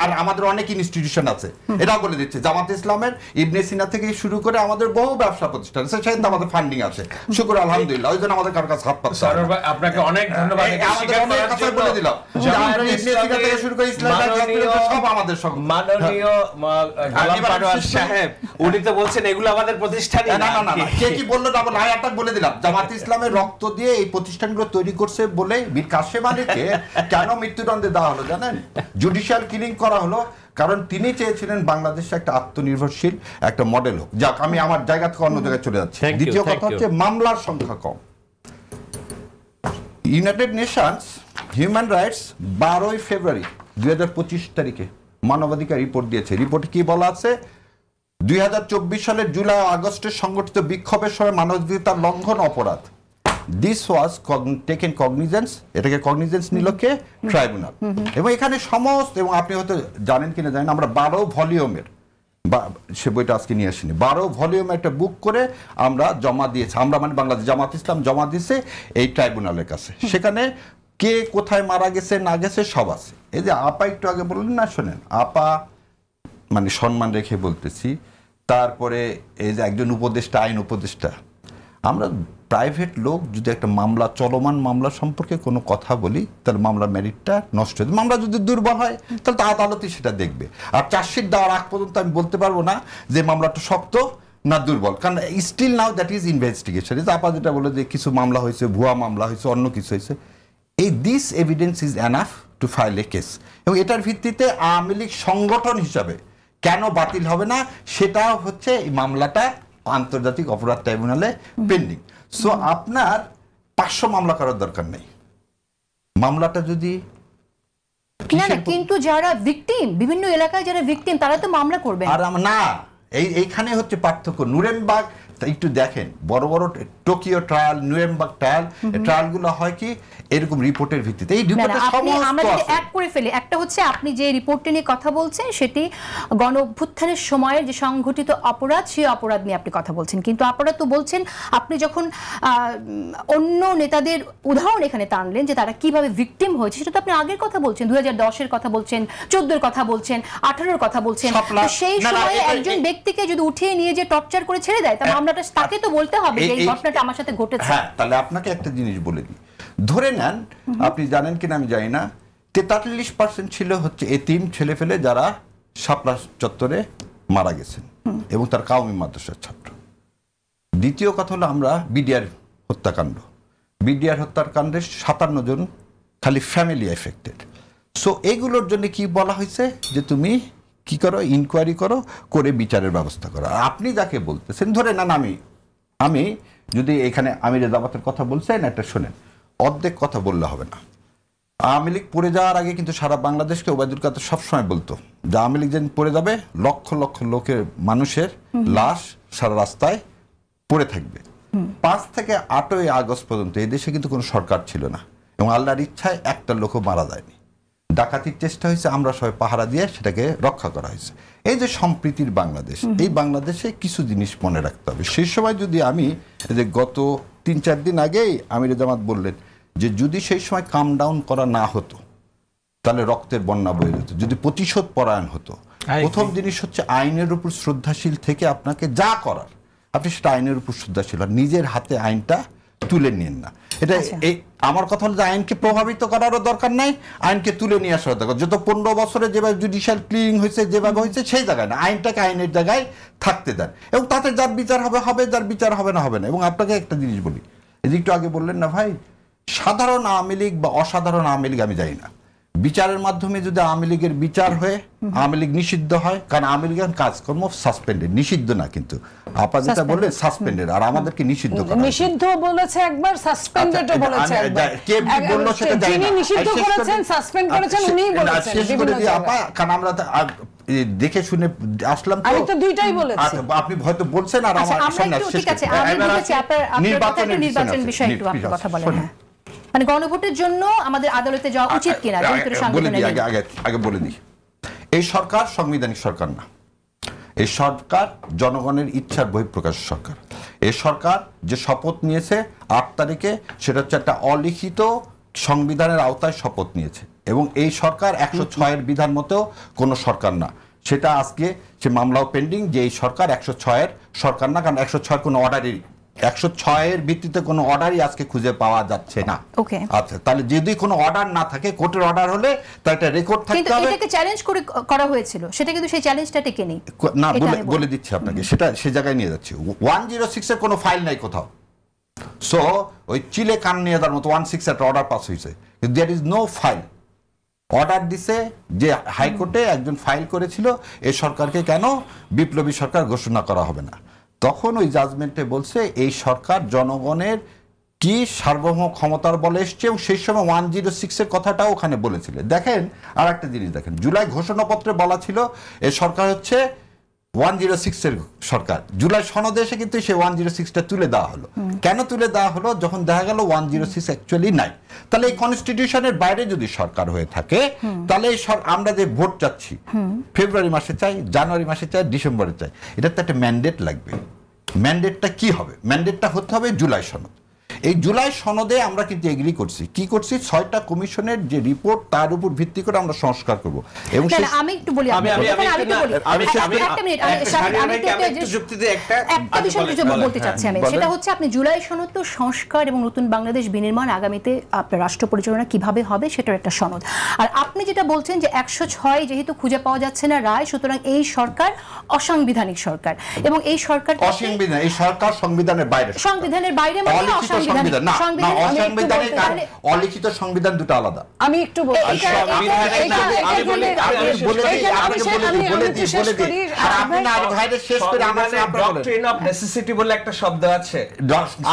আর আমাদের অনেক ইনস্টিটিউশন আছে, এটাও বলে দিচ্ছে জামাত ইসলামের ইবনে সিনা থেকে শুরু করে আমাদের বহু ব্যবসা প্রতিষ্ঠান আছে, সেখানে আমাদের ফান্ডিং আছে, শুকর আলহামদুলিল্লাহ। ওই জন্য আমাদের কার কাছে হাত পাততে হবে না। আপনাকে অনেক ধন্যবাদ। আমাদের অনেক কথা বলে দিলাম যে আমরা ইবনে সিনা থেকে শুরু করে ইসলাম সব আমাদের সব। মাননীয় গোলাম পারওয়ার সাহেব উনি তো বলছেন এগুলো আমাদের প্রতিষ্ঠানই না না না, কে কি বললো না বলে আমি আপনাকে বলে দিলাম। জামাত ইসলামের রক্ত দিয়ে এই প্রতিষ্ঠানগুলো তৈরি করছে বলে মীর কাসেম আলীকে কেন মৃত্যুদণ্ডে দেওয়া হলো জানেন? জুডিশিয়াল কিলিং করা হলো কারণ তিনি চেয়েছিলেন বাংলাদেশে একটা আত্মনির্ভরশীল একটা মডেল হোক। যাক, আমি আমার জায়গা থেকে অন্য জায়গায় চলে যাচ্ছি। দ্বিতীয় কথা হচ্ছে মামলার সংখ্যা কম। ইউনাইটেড নেশনস হিউম্যান রাইটস 12 ফেব্রুয়ারি 2025 তারিখে মানবাধিকার রিপোর্ট দিয়েছে। রিপোর্টে কি বলা আছে? 2024 সালের জুলাই ও আগস্টে সংগঠিত বিক্ষোভের সময় মানবাধিকার লঙ্ঘন অপরাধ, দিস ওয়াজ টেকেন কগনিজেন্স, এটাকে কগনিজেন্স নিল কে? ট্রাইব্যুনাল। এবং এখানে সমস্ত, এবং আপনি হয়তো জানেন কিনা জানেন, আমরা 12 ভলিউমের, সে বইটা আজকে নিয়ে আসিনি, 12 ভলিউমের একটা বুক করে আমরা জমা দিয়েছি। আমরা মানে বাংলাদেশ জামাত ইসলাম জমা দিয়েছে এই ট্রাইব্যুনালের কাছে। সেখানে কে কোথায় মারা গেছে না গেছে সব আছে। এই যে আপা একটু আগে বললেন না, শোনেন, আপা মানে সম্মান রেখে বলতেছি। তারপরে এই যে একজন উপদেষ্টা, আইন উপদেষ্টা, আমরা প্রাইভেট লোক যদি একটা মামলা, চলমান মামলা সম্পর্কে কোনো কথা বলি তাহলে মামলার মেরিটটা নষ্ট হয়ে যায়। মামলা যদি দুর্বল হয় তাহলে তো আদালতই সেটা দেখবে। আর চার্জশিট দেওয়ার আগ পর্যন্ত আমি বলতে পারবো না যে মামলাটা শক্ত না দুর্বল, কারণ still now that is investigation. আপা যেটা বলে যে কিছু মামলা হয়েছে, ভুয়া মামলা হয়েছে, অন্য কিছু হয়েছে, এই this evidence is enough to file A case. এবং এটার ভিত্তিতে আওয়ামী লীগ সংগঠন হিসাবে কেন বাতিল হবে না সেটা হচ্ছে এই মামলাটা আন্তর্জাতিক অপরাধ ট্রাইব্যুনালে পেন্ডিং। সো আপনার 500 মামলা করার দরকার নেই। মামলাটা যদি না, কিন্তু যারা ভিকটিম, বিভিন্ন এলাকায় যারা ভিকটিম, তারা তো মামলা করবে আর না, এইখানে হচ্ছে পার্থক্য। নুরেমবার্গ একটু দেখেন, বড় বড় টোকিও ট্রায়াল, নুরেমবার্গ ট্রায়ালগুলো হয় কি এরকম রিপোর্টের ভিত্তিতে। এই রিপোর্টে আমরা যদি এক করে ফেলি, একটা হচ্ছে আপনি যে রিপোর্টটা নিয়ে কথা বলছেন সেটি গণ অভ্যুত্থানের সময়ের যে সংঘটিত অপরাধ, সেই অপরাধ নিয়ে আপনি কথা বলছেন। কিন্তু আপনারা তো বলছেন, আপনি যখন অন্য নেতাদের উদাহরণ এখানে টানলেন যে তারা কিভাবে ভিকটিম হয়েছে, সেটা তো আপনি আগের কথা বলছেন, 2010-এর কথা বলছেন, 14-এর কথা বলছেন, 18-এর কথা বলছেন। সেই সময়ে একজন ব্যক্তিকে যদি উঠিয়ে নিয়ে যে টর্চার করে ছেড়ে দেয়, তাহলে আমরাটা তাকে তো বলতে হবে যে এই ঘটনাটা আমার সাথে ঘটেছে। হ্যাঁ, তাহলে আপনাকে একটা জিনিস বলে দিই। ধরে নেন, আপনি জানেন কিনা আমি জানি না, 43% ছিল হচ্ছে এতিম ছেলে ফেলে যারা শাপলা চত্বরে মারা গেছেন এবং তার কাওমি মাদ্রাসার ছাত্র। দ্বিতীয় কথা হলো আমরা বিডিআর হত্যাকাণ্ড, বিডিআর হত্যাকাণ্ডে 57 জন খালি ফ্যামিলি এফেক্টেড। সো এগুলোর জন্য কি বলা হয়েছে যে তুমি কি করো, ইনকোয়ারি করো, করে বিচারের ব্যবস্থা করো। আপনি যাকে বলতেছেন, ধরে নেন আমি যদি এখানে আমির জামাতের কথা বলছেন, একটা শোনেন, অর্ধেক কথা বললে হবে না। আওয়ামী লীগ পড়ে যাওয়ার আগে কিন্তু সারা বাংলাদেশকে ওবায়দুল কাদের সবসময় বলতো যে আওয়ামী লীগ যেদিন পড়ে যাবে লক্ষ লক্ষ লোকের মানুষের লাশ সারা রাস্তায় পড়ে থাকবে। 5 থেকে 8ই আগস্ট পর্যন্ত এই দেশে কিন্তু কোনো সরকার ছিল না এবং আল্লাহর ইচ্ছায় একটা লোকও মারা যায়নি। ডাকাতির চেষ্টা হয়েছে, আমরা সবাই পাহারা দিয়ে সেটাকে রক্ষা করা হয়েছে। এই যে সম্প্রীতির বাংলাদেশ, এই বাংলাদেশে কিছু জিনিস মনে রাখতে হবে। সেই সময় যদি আমি যে গত 3-4 দিন আগেই আমির জামাত বললেন যে যদি সেই সময় কাম ডাউন করা না হতো তাহলে রক্তের বন্যা বয়ে যেত, যদি প্রতিশোধ পরায়ণ হতো। প্রথম জিনিস হচ্ছে আইনের উপর শ্রদ্ধাশীল থেকে আপনাকে যা করার আপনি সেটা আইনের উপর শ্রদ্ধাশীল, আর নিজের হাতে আইনটা তুলে নিন না। এটা এই আমার কথা হলো যে আইনকে প্রভাবিত করারও দরকার নাই, আইনকে তুলে নিয়ে আসার দরকার। যত 15 বছরে যেভাবে জুডিশিয়াল ক্লিনিং হয়েছে, যেভাবে হয়েছে সেই জায়গায় না, আইনটাকে আইনের জায়গায় থাকতে দেন এবং তাতে যার বিচার হবে হবে, যার বিচার হবে না হবে না। এবং আপনাকে একটা জিনিস বলি, একটু আগে বললেন না ভাই, সাধারণ আওয়ামী লীগ বা অসাধারণ আওয়ামী লীগ আমি জানি না, বিচারের মাধ্যমে যদি আওয়ামী লীগের বিচার হয়ে আওয়ামী লীগ নিষিদ্ধ হয়, কারণ আওয়ামী লীগের কাজকর্ম সাসপেন্ডেড, নিষিদ্ধ না, কিন্তু আপা যেটা বললে সাসপেন্ডেড, আর আমাদেরকে নিষিদ্ধ করা, নিষিদ্ধ বলেছে একবার, সাসপেন্ডেডও বলেছে একবার। কে বলল সেটা জানি না, যিনি নিষিদ্ধ করেছেন, সাসপেন্ড করেছেন উনিই বলেছেন। শেষ করে দিই আপা, কারণ আমরা দেখে শুনে আসলাম তো, আমি তো দুইটাই বলেছি। আপনি হয়তো বলছেন আর আমার ঠিক আছে, আমি বলেছি আপনার নির্বাচন বিষয়ে একটু আপনি কথা বলেন। মানে গণভোটের জন্য আমাদের আদালতে যাওয়া উচিত কিনা বৃহত্তর সাংবিধানিক আগে বলে দিই, এই সরকার সাংবিধানিক সরকার না, এই সরকার জনগণের ইচ্ছার বহিঃপ্রকাশ সরকার। এই সরকার যে শপথ নিয়েছে 8 তারিখে, সেটা হচ্ছে একটা অলিখিত সংবিধানের আওতায় শপথ নিয়েছে, এবং এই সরকার 106 এর বিধান মতেও কোনো সরকার না। সেটা আজকে সে মামলাও পেন্ডিং যে এই সরকার 106 এর সরকার না, কারণ 106 কোনো অর্ডারই 106 এর ভিত্তিতে কোনো অর্ডারই আজকে খুঁজে পাওয়া যাচ্ছে না। ওকে, আচ্ছা, তাহলে যদি কোনো অর্ডার না থাকে, কোর্টের অর্ডার হলে তার একটা রেকর্ড কিন্তু থাকতে হবে। এটাকে চ্যালেঞ্জ করে করা হয়েছিল, সেটা কিন্তু সেই চ্যালেঞ্জটা টেকে নেই। না, বলে দিচ্ছি আপনাকে, সেটা সে জায়গায় নিয়ে যাচ্ছি। 106 এর কোনো ফাইল নাই কোথাও। সো ওই চিলে কান নিয়ে যাওয়ার মতো 16 একটা অর্ডার পাস হয়েছে, কিন্তু there is no file. Order দিছে যে হাইকোর্টে একজন ফাইল করেছিল এই সরকারকে কেন বিপ্লবী সরকার ঘোষণা করা হবে না, তখন ওই জাজমেন্টে বলছে এই সরকার জনগণের কি সার্বভৌম ক্ষমতার বলে এসছে, এবং সেই সময় 106 এর কথাটাও ওখানে বলেছিল। দেখেন আর একটা জিনিস দেখেন, জুলাই ঘোষণাপত্রে বলা ছিল এই সরকার হচ্ছে 106 এর সরকার। জুলাই সনদে এসে কিন্তু সেই 106টা তুলে দেওয়া হলো। কেন তুলে দেওয়া হলো? যখন দেখা গেল 106 অ্যাকচুয়ালি নাই। তাহলে এই কনস্টিটিউশনের বাইরে যদি সরকার হয়ে থাকে, তাহলে আমরা যে ভোট চাচ্ছি ফেব্রুয়ারি মাসে চাই, জানুয়ারি মাসে চাই, ডিসেম্বরে চাই, এটার তো একটা ম্যান্ডেট লাগবে। ম্যান্ডেটটা কি হবে? ম্যান্ডেটটা হতে হবে জুলাই সনদ। এই জুলাই সনদে আমরা কিন্তু এগ্রি করছি, কি করছি, 6টা কমিশনের যে রিপোর্ট তার উপর ভিত্তি করে আমরা সংস্কার করব। এবং আমি একটু বলি, একটা বিষয় বলতে চাচ্ছি আমি, সেটা হচ্ছে আপনি জুলাই সনদ তো সংস্কার এবং নতুন বাংলাদেশ বিনির্মাণ আগামীতে আপনার রাষ্ট্র পরিচালনা কিভাবে হবে সেটার একটা সনদ। আর আপনি যেটা বলছেন যে 106 যেহেতু খুঁজে পাওয়া যাচ্ছে না রায়, সুতরাং এই সরকার অসাংবিধানিক সরকার, এবং এই সরকার অসাংবিধানিক, এই সরকার সংবিধানের বাইরে, সংবিধানের বাইরে মানে অসাংবিধানিক। অলিখিত সংবিধান দুটো আলাদা। আমি একটু ডক্ট্রিন অফ নেসেসিটি বলে একটা শব্দ আছে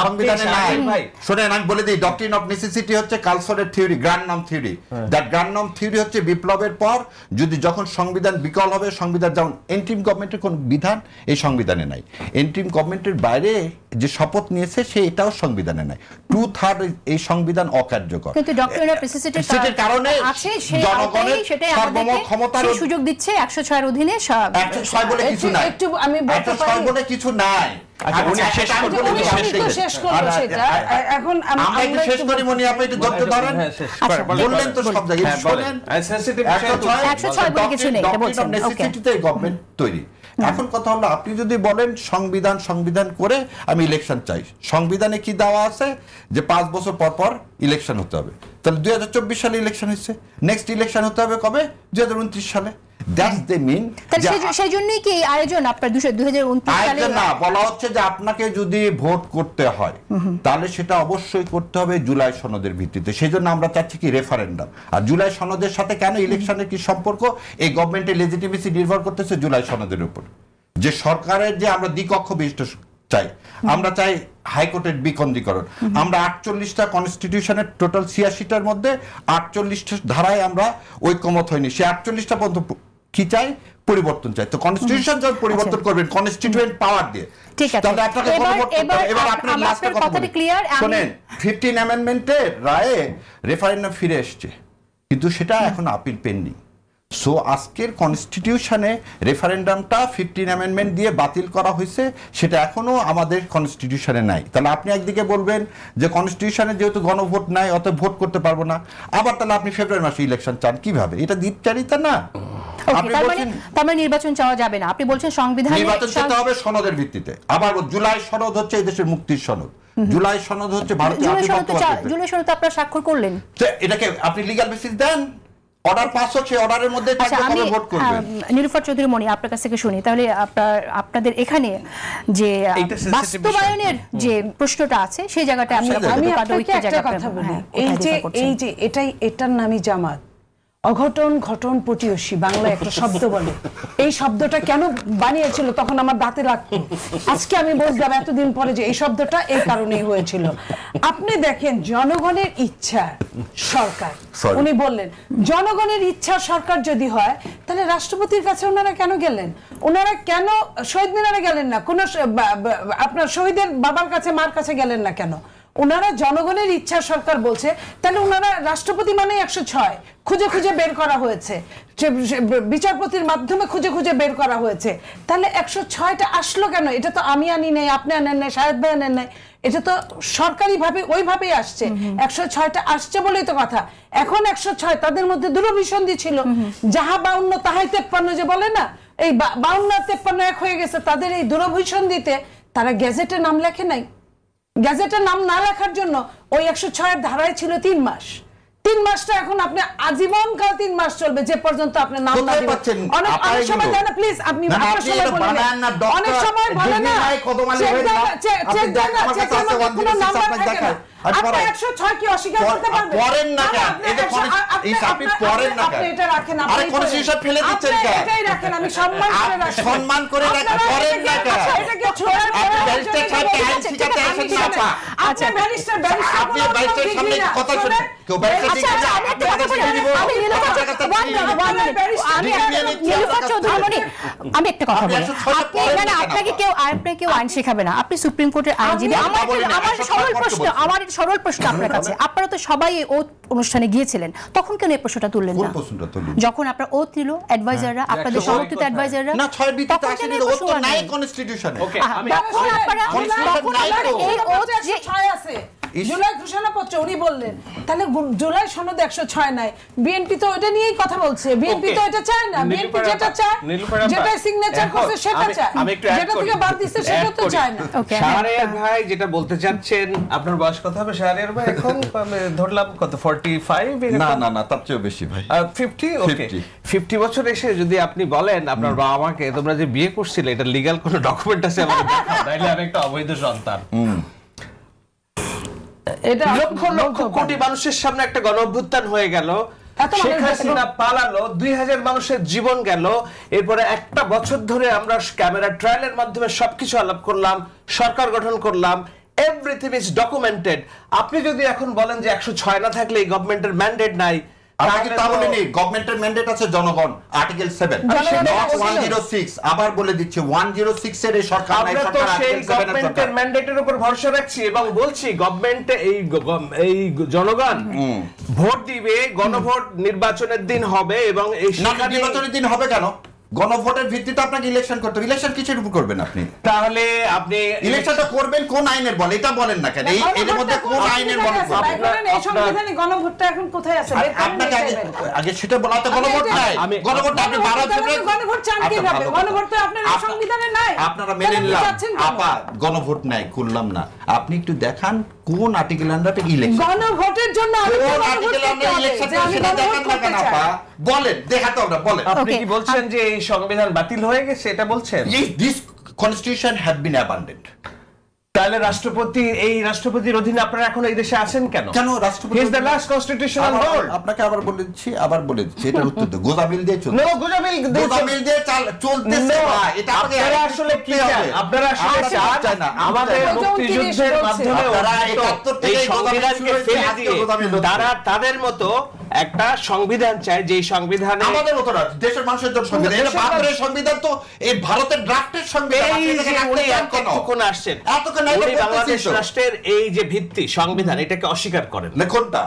সংবিধানে নাই ভাই, শুনেন আমি বলে দিই, ডক্ট্রিন অফ নেসেসিটি হচ্ছে কালসনের থিওরি, গ্রান্ডনম থিওরি। দ্যাট গ্রান্ডনম থিওরি হচ্ছে বিপ্লবের পর যদি সংবিধান বিকল হবে, সংবিধান যেমন এন্ট্রিম গভর্নমেন্টের কোন বিধান এই সংবিধানে নাই, এন্ট্রিম গভর্নমেন্টের বাইরে যে শপথ নিয়েছে সে এটাও সংবিধানে নাই, 2/3 এই সংবিধান অকার্যকর। কিন্তু ডক্ট্রিন অফ নেসেসিটির কারণে আছে, সেই জনগণের সার্বভৌম ক্ষমতার সুযোগ দিচ্ছে 106 এর অধীনে। 106 বলে কিছু নাই, একটু আমি 106 বলে কিছু নাই। উনি শেষ সেটা এখন আমরা একটু শেষ করি, মনি আপনি একটু ধরতে ধরেন, বললেন তো সব জায়গায় শুনেন, 106 বলে কিছু নেই, এটা বলছেন। নেসেসিটিতে গভর্নমেন্ট তৈরি। এখন কথা হলো, আপনি যদি বলেন সংবিধান করে আমি ইলেকশন চাই, সংবিধানে কি দেওয়া আছে যে 5 বছর পর পর ইলেকশন হতে হবে, তাহলে 2024 সালে ইলেকশন হচ্ছে, নেক্সট ইলেকশন হতে হবে কবে? 2029 সালে। That's the mean. সেই জন্যই কি আয়োজন আপনার 2029 সালে না বলা হচ্ছে যে আপনাকে যদি ভোট করতে হয় তাহলে সেটা অবশ্যই করতে হবে জুলাই সনদের ভিত্তিতে। সেই জন্য আমরা চাচ্ছি কি রেফারেন্ডাম। আর জুলাই সনদের সাথে কেন ইলেকশনের কি সম্পর্ক? এই গভর্নমেন্টের লেজিটিমেসি নির্ভর করতেছে জুলাই সনদের উপর। যে সরকারের যে আমরা দ্বিকক্ষ বিশিষ্ট চাই, আমরা চাই হাইকোর্টের বিকেন্দ্রীকরণ, আমরা 48টা কনস্টিটিউশনের টোটাল 86টার মধ্যে 48টা ধারায় আমরা ঐক্যমত হয়নি, সে 48টা পর্যন্ত কি চাই? পরিবর্তন চাই। তো কনস্টিটিউশন যখন পরিবর্তন করবেন কনস্টিটিউয়েন্ট পাওয়ার দিয়ে, ঠিক আছে, তাহলে আপনাকে এবার আপনার লাস্টে কথা ক্লিয়ার। শুনেন, 15 অ্যামেন্ডমেন্টের রায়ে রেফারেন্ডাম ফিরে এসেছে, কিন্তু সেটা এখন আপিল পেন্ডিং। সো আজকের কনস্টিটিউশনে রেফারেন্ডামটা 15 অ্যামেন্ডমেন্ট দিয়ে বাতিল করা হয়েছে, সেটা এখনো আমাদের কনস্টিটিউশনে নাই। তাহলে আপনি একদিকে বলবেন যে কনস্টিটিউশনে যেহেতু গণভোট নাই অতএব ভোট করতে পারবো না, আবার তাহলে আপনি ফেব্রুয়ারি মাসে ইলেকশন চান, কিভাবে? এটা দ্বিচারিতা না? তার মানে নির্বাচন চাওয়া যাবে না, আপনি বলছেন সংবিধানে নির্বাচন চাইতে হবে সনদের ভিত্তিতে। আবার জুলাই সনদ হচ্ছে এই দেশের মুক্তির সনদ, জুলাই সনদ হচ্ছে ভারতীয় আধিপত্যবাদ। জুলাই সনদ তো আপনারা স্বাক্ষর করলেন, এটাকে আপনি লিগ্যাল বেসিস দেন, অর্ডার পাস হচ্ছে, অর্ডারের মধ্যে কবে ভোট করবেন। নিরুফার চৌধুরী মনি, আপনার কাছ থেকে শুনি তাহলে। আপনাদের এখানে যে বাস্তবায়নের যে প্রশ্নটা আছে সেই জায়গাটা আমি একটা কথা বলি, এই যে এটার নামই জামাত, অঘটন ঘটন পটিয়সী, বাংলা একটা শব্দ বলে। এই শব্দটা কেন বানিয়েছিল তখন আমার দাঁতে লাগতো, আজকে আমি বুঝলাম এতদিন পরে যে এই শব্দটা এই কারণেই হয়েছিল। আপনি দেখেন, জনগণের ইচ্ছা সরকার, উনি বললেন জনগণের ইচ্ছা সরকার যদি হয় তাহলে রাষ্ট্রপতির কাছে ওনারা কেন গেলেন? ওনারা কেন শহীদ মিনারে গেলেন না? কোন আপনার শহীদের বাবার কাছে মার কাছে গেলেন না কেন? ওনারা জনগণের ইচ্ছা সরকার বলছে, তাহলে ওনারা রাষ্ট্রপতি মানে 106 খুঁজে খুঁজে বের করা হয়েছে, বিচারপতির মাধ্যমে খুঁজে খুঁজে বের করা হয়েছে, তাহলে 106টা আসলো কেন? এটা তো আমি আনি নাই, আপনি আনেন নাই, শাহেদ ভাই আনেন নাই, এটা তো সরকারি ভাবে ওইভাবেই আসছে। 106টা আসছে বলেই তো কথা। এখন 106 তাদের মধ্যে দূরভিসন্ধি ছিল, যাহা 52 তাহাই 53 যে বলে না, এই 52 আর 53 এক হয়ে গেছে। তাদের এই দূরভিসন্ধিতে তারা গেজেটে নাম লেখে নাই। গেজেটের নাম না লেখার জন্য ওই 106 এর ধারায় ছিল 3 মাস। 3 মাসটা এখন আপনি আজীবন কাল 3 মাস চলবে, যে পর্যন্ত আপনি নাম না দিবেন। অনেক সময় দেন না প্লিজ, আপনি আপনার সময় বলেন না, অনেক সময় বলেন না, চেক দেন না, চেকের মধ্যে কোনো নাম্বার থাকে না। আপনি 106 কি অস্বীকার করতে পারবেন? পড়েন না কেন? এটা আপনি পড়েন না কেন? আপনি এটা রাখেন, আরে কোন হিসাব ফেলে দিচ্ছেন কেন? এটাই রাখেন, আমি সম্মান করে রাখি, সম্মান করে রাখেন, পড়েন না কেন? এটা কি ছোড়া ব্যারিস্টার সাহেব আইন শিখাতে আসেন না। আচ্ছা ব্যারিস্টার আপনি ব্যারিস্টার সামনে কথা শুনেন, কেউ ব্যারিস্টার ঠিক আছে? আমি একটা কথা বলি, আপনাকে কেউ আইন শেখাবে না, আপনি সুপ্রিম কোর্টের আইনজীবী। আমার সরল প্রশ্ন আপনার কাছে, আপনারা তো সবাই ওথ অনুষ্ঠানে গিয়েছিলেন, তখন কেন এই প্রশ্নটা তুললেন না? যখন আপনার ওথ নিল অ্যাডভাইজাররা, আপনাদের সমর্থিত অ্যাডভাইজাররা, না 6 বিতে তো আসলে ওথ তো নাই কনস্টিটিউশনে। ওকে, আমি এই ওথ যে 6 আছে জুলাই ঘোষণাপত্র, উনি বললেন, তাহলে জুলাই সনদ 106 নাই। বিএনপি তো এটা নিয়েই কথা বলছে, বিএনপি তো এটা চায় না, বিএনপি যেটা চায়, যেটা সিগনেচার করছে সেটা চায়, যেটা থেকে বাদ দিচ্ছে সেটা তো চায় না। শাহরিয়ার ভাই যেটা বলতে চাচ্ছেন, আপনার বয়স কত হবে শাহরিয়ার ভাই? এখন ধরলাম কত 45? না তার চেয়ে বেশি ভাই, 50। ওকে, 50 বছর এসে যদি আপনি বলেন আপনার বাবা মাকে তোমরা যে বিয়ে করছিলে এটা লিগ্যাল কোনো ডকুমেন্ট আছে আমাকে দেখাও, তাইলে আমি একটা অবৈধ সন্তান। এটা লক্ষ লক্ষ কোটি মানুষের সামনে একটা গণঅভ্যুত্থান হয়ে গেল, শেখ হাসিনা পালালো, 2000 মানুষের জীবন গেল। এরপরে একটা বছর ধরে আমরা ক্যামেরা ট্রায়ালের মাধ্যমে সবকিছু আলাপ করলাম, সরকার গঠন করলাম, এভরিথিং ইজ ডকুমেন্টেড। আপনি যদি এখন বলেন যে 106 না থাকলে এই গভর্নমেন্টের ম্যান্ডেট নাই, আপনাকে তা বলেনি, গভর্নমেন্টের ম্যান্ডেট আছে জনগণ, আর্টিকেল 7 নট 106। আবার বলে দিচ্ছে 106 এর সরকার নাই, আমরা তো সেই গভর্নমেন্টের ম্যান্ডেটের উপর ভরসা রাখছি এবং বলছি গভর্নমেন্টে এই জনগণ ভোট দিবে, গণভোট নির্বাচনের দিন হবে এবং এই নির্বাচনের দিন হবে কেন? গণভোটের ভিত্তিতে আপনাকে ইলেকশন করতে, ইলেকশন কিসের উপর করবেন আপনি? তাহলে আপনি ইলেকশনটা করবেন কোন আইনের বল, এটা বলেন না কেন? এর মধ্যে কোন আইনের বল? এই সংবিধানে গণভোটটা এখন কোথায় আছে? আপনাকে আগে সেটা বলাতে গণভোট নাই, গণভোট আপনি 12 ফেব্রুয়ারি গণভোট চান কিভাবে? গণভোট তো আপনার এই সংবিধানে নাই। আপনারা মেনে নিলাম, আপা গণভোট নাই, করলাম না। আপনি একটু দেখান কোন আর্টিকেল আন্ডারে ইলেকশন, গণভোটের জন্য কোন আর্টিকেল আন্ডারে ইলেকশন সেটা দেখান না কেন আপা? বলেন, দেখাতে হবে, বলেন। আপনি কি বলছেন যে এই সংবিধান বাতিল হয়ে গেছে এটা বলছেন? This constitution have been abandoned. তাহলে রাষ্ট্রপতির অধীনে আপনারা এখন এই দেশে আছেন কেন? কেন রাষ্ট্রপতি he is the last constitutional hold. আপনাকে আবার বলে দিচ্ছি, এটার উত্তর তো গোজামিল দিয়ে চলছে। নো, গোজামিল দিয়ে চলতেছে ভাই। এটা আপনারা আসলে কি চান? আপনারা আসলে চান আমাদের মুক্তিযুদ্ধের মাধ্যমে এই সংবিধানকে ফেলে দিয়ে তারা তাদের মতো একটা সংবিধান চায়, যে সংবিধানে আমাদের মতো না, দেশের মানুষের জন্য সংবিধান। এটা ভারতের সংবিধান তো এই ভারতের ড্রাফটের সংবিধান। এতক্ষণ আসছেন, বাংলাদেশ রাষ্ট্রের এই যে ভিত্তি সংবিধান, এটাকে অস্বীকার করেন না। কোনটা?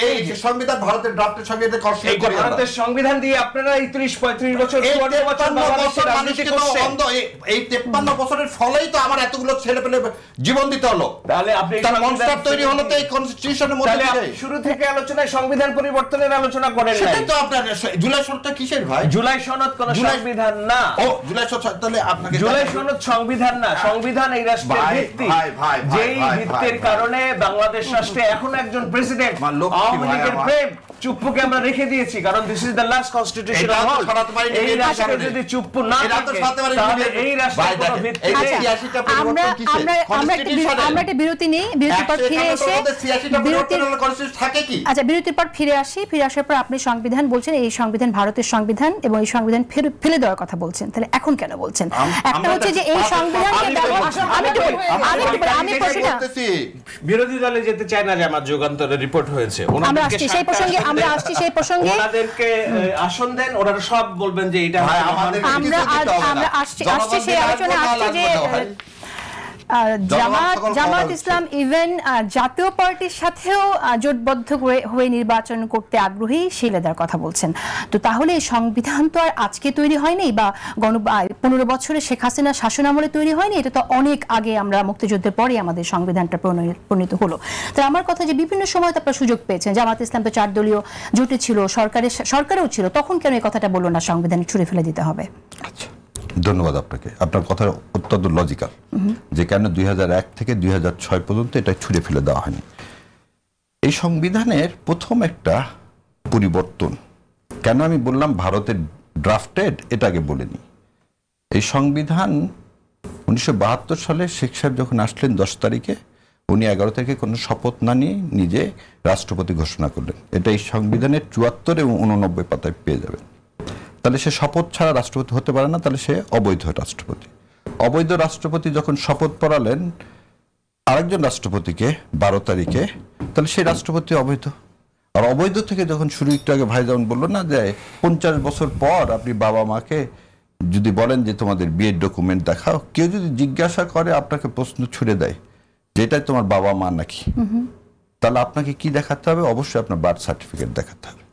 এই যে সংবিধান, ভারতের ড্রাফটের সংবিধানকে অস্বীকার করেন। ভারতের সংবিধান দিয়ে আপনারা এই 30-35 বছর এই 53 বছরের ফলেই তো আমার এতগুলো ছেলেপেলে জীবন দিতে হলো। তাহলে আপনি মনস্টার তৈরি হলো তো এই কনস্টিটিউশনের মধ্যে দিয়ে। শুরু থেকে আলোচনায় সংবিধান পরিবর্তনের আলোচনা করেন নাই। সেটাই তো আপনার জুলাই সনদটা কিসের ভাই? জুলাই সনদ কোন সংবিধান না। ও জুলাই সনদ, তাহলে আপনাকে জুলাই সনদ সংবিধান না, সংবিধান এই রাষ্ট্রের ভিত্তি। যেই ভিত্তির কারণে বাংলাদেশ রাষ্ট্রে এখন একজন প্রেসিডেন্ট, আওয়ামী লীগের প্রেম চুপ্পুকে আমরা রেখে দিয়েছি, কারণ this is the last constitutional hold. এই রাষ্ট্রে যদি চুপ্পু না থাকে তাহলে এই রাষ্ট্রের কোনো ভিত্তি নেই। আমরা একটা বিরতি নেই, বিরতির পর ফিরে এসে বিরতির পর ফিরে আসি। ফিরে আসার পর আপনি সংবিধান বলছেন, এই সংবিধান ভারতের সংবিধান এবং এই সংবিধান ফেলে দেওয়ার কথা বলছেন, তাহলে এখন কেন বলছেন? একটা হচ্ছে যে এই সংবিধানকে বিরোধী দলে যেতে চায় না, যে আমার যুগান্তরে রিপোর্ট হয়েছে, আমরা আসছি সেই প্রসঙ্গে ওনাদেরকে আসন দেন, ওনারা সব বলবেন যে এটা আমরা আসছি সেই আলোচনা আসছে যে জামাত ইসলাম ইভেন জাতীয় পার্টির সাথেও জোটবদ্ধ হয়ে নির্বাচন করতে আগ্রহী শিলেদার কথা বলছেন। তো তাহলে এই সংবিধান তো আর আজকে তৈরি হয়নি, বা 15 বছরে শেখ হাসিনা শাসন আমলে তৈরি হয়নি, এটা তো অনেক আগে আমরা মুক্তিযুদ্ধের পরে আমাদের সংবিধানটা প্রণীত হলো। তো আমার কথা যে বিভিন্ন সময় তো আপনারা সুযোগ পেয়েছেন, জামাত ইসলাম তো 4 দলীয় জোটে ছিল, সরকারেও ছিল, তখন কেন এই কথাটা বললো না সংবিধান ছুঁড়ে ফেলে দিতে হবে? আচ্ছা, ধন্যবাদ আপনাকে। আপনার কথা অত্যন্ত লজিক্যাল যে কেন 2001 থেকে 2006 পর্যন্ত এটা ছুঁড়ে ফেলে দেওয়া হয়নি। এই সংবিধানের প্রথম একটা পরিবর্তন কেন আমি বললাম ভারতের ড্রাফটেড, এটা আগে বলিনি। এই সংবিধান 1972 সালে শেখ সাহেব যখন আসলেন 10 তারিখে, উনি 11 তারিখে কোনো শপথ না নিয়ে নিজে রাষ্ট্রপতি ঘোষণা করলেন। এটা এই সংবিধানের 74 এবং 89 পাতায় পেয়ে যাবেন। তাহলে সে শপথ ছাড়া রাষ্ট্রপতি হতে পারে না, তাহলে সে অবৈধ রাষ্ট্রপতি। অবৈধ রাষ্ট্রপতি যখন শপথ পড়ালেন আরেকজন রাষ্ট্রপতিকে 12 তারিখে, তাহলে সেই রাষ্ট্রপতি অবৈধ। আর অবৈধ থেকে যখন শুরু, একটু আগে ভাই যেমন বললো না যে 50 বছর পর আপনি বাবা মাকে যদি বলেন যে তোমাদের বিয়ের ডকুমেন্ট দেখাও, কেউ যদি জিজ্ঞাসা করে আপনাকে প্রশ্ন ছুড়ে দেয় যেটাই তোমার বাবা মা নাকি, তাহলে আপনাকে কি দেখাতে হবে? অবশ্যই আপনার বার্থ সার্টিফিকেট দেখাতে হবে,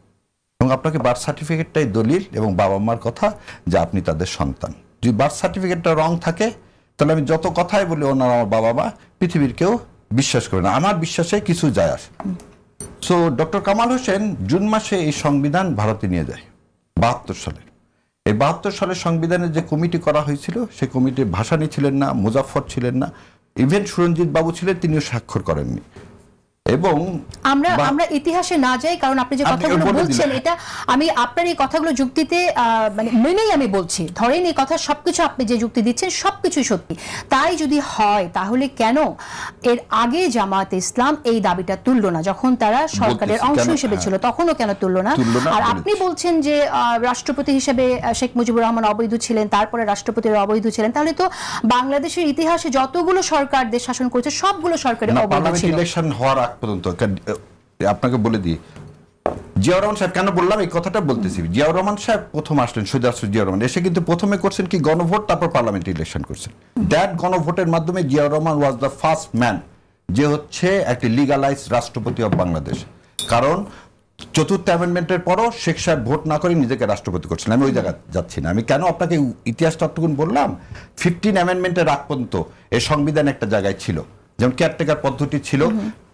এবং আপনাকে বার্থ সার্টিফিকেটটাই দলিল এবং বাবা মার কথা যে আপনি তাদের সন্তান। যদি বার্থ সার্টিফিকেটটা রং থাকে তাহলে আমি যত কথাই বলি ওনার আমার বাবা মা পৃথিবীর কেউ বিশ্বাস করে না, আমার বিশ্বাসে কিছু যায় আসে। So doctor Kamal Hossain June মাসে এই সংবিধান ভারতে নিয়ে যায় 72 সালে। এই 72 সালের সংবিধানের যে কমিটি করা হয়েছিল, সেই কমিটির ভাসানী ছিলেন না, মুজাফফর ছিলেন না, ইভেন সুরঞ্জিত বাবু ছিলেন, তিনিও স্বাক্ষর করেননি। এবং আমরা ইতিহাসে না যাই, কারণ আপনি যে কথাগুলো বলছেন এটা আমি আপনার এই কথাগুলো যুক্তিতে মানে মেনেই আমি বলছি। ধরেন এই কথা সবকিছু আপনি যে যুক্তি দিচ্ছেন সবকিছুই সত্যি, তাই যদি হয় তাহলে কেন এর আগে জামাত ইসলাম এই দাবিটা তুললো না? যখন তারা সরকারের অংশ হিসেবে ছিল তখনও কেন তুললো না? আর আপনি বলছেন যে রাষ্ট্রপতি হিসেবে শেখ মুজিবুর রহমান অবৈধ ছিলেন, তারপরে রাষ্ট্রপতিরা অবৈধ ছিলেন, তাহলে তো বাংলাদেশের ইতিহাসে যতগুলো সরকার দেশ শাসন করেছে সবগুলো সরকারের অবৈধ ছিল। ইলেকশন হওয়ার পর্যন্ত আপনাকে বলে দিই, জিয়াউর রহমান সাহেব, কেন বললাম এই কথাটা বলতেছি, জিয়াউর রহমান সাহেব প্রথম আসলেন, জিয়াউর রহমান এসে কিন্তু প্রথমে করছেন কি গণভোট, তারপর পার্লামেন্ট ইলেকশন করছেন। দ্যাট গণভোটের মাধ্যমে Ziaur Rahman was the first man যে হচ্ছে একটি লিগালাইজ রাষ্ট্রপতি অফ বাংলাদেশ। কারণ 4th অ্যামেন্ডমেন্টের পরও শেখ সাহেব ভোট না করে নিজেকে রাষ্ট্রপতি করছিলেন। আমি ওই জায়গায় যাচ্ছি না। আমি কেন আপনাকে ইতিহাসটা অতটুকুন বললাম, 15 অ্যামেন্ডমেন্টের আগ পর্যন্ত এই সংবিধান একটা জায়গায় ছিল, যেমন কেয়ারটেকার পদ্ধতি ছিল,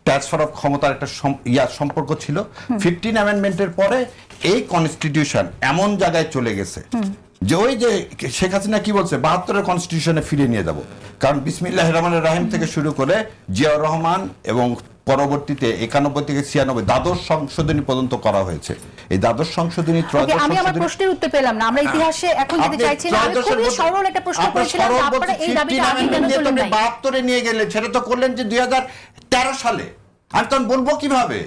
ট্রান্সফার অফ ক্ষমতার একটা সম্পর্ক ছিল। 15 অ্যামেন্ডমেন্টের পরে এই কনস্টিটিউশন এমন জায়গায় চলে গেছে যে ওই যে শেখ হাসিনা কি বলছে 72-এর কনস্টিটিউশনে ফিরিয়ে নিয়ে যাব। কারণ বিসমিল্লাহির রহমানির রহিম থেকে শুরু করে জিয়াউর রহমান এবং পরবর্তীতে 91 থেকে 96 দ্বাদশ সংশোধনী পর্যন্ত করা হয়েছে। এই দ্বাদশ সংশোধনী আমি আমার প্রশ্নের উত্তর পেলাম না। আমরা ইতিহাসে এখন যেতে চাইছি না। আমি খুবই সরল একটা প্রশ্ন করেছিলাম যে আপনারা এই দাবিটা আগে কেন তুললেন না? 72-এ নিয়ে গেলেন, সেটা তো করলেন যে 2013 সালে। আমি তখন বলবো কিভাবে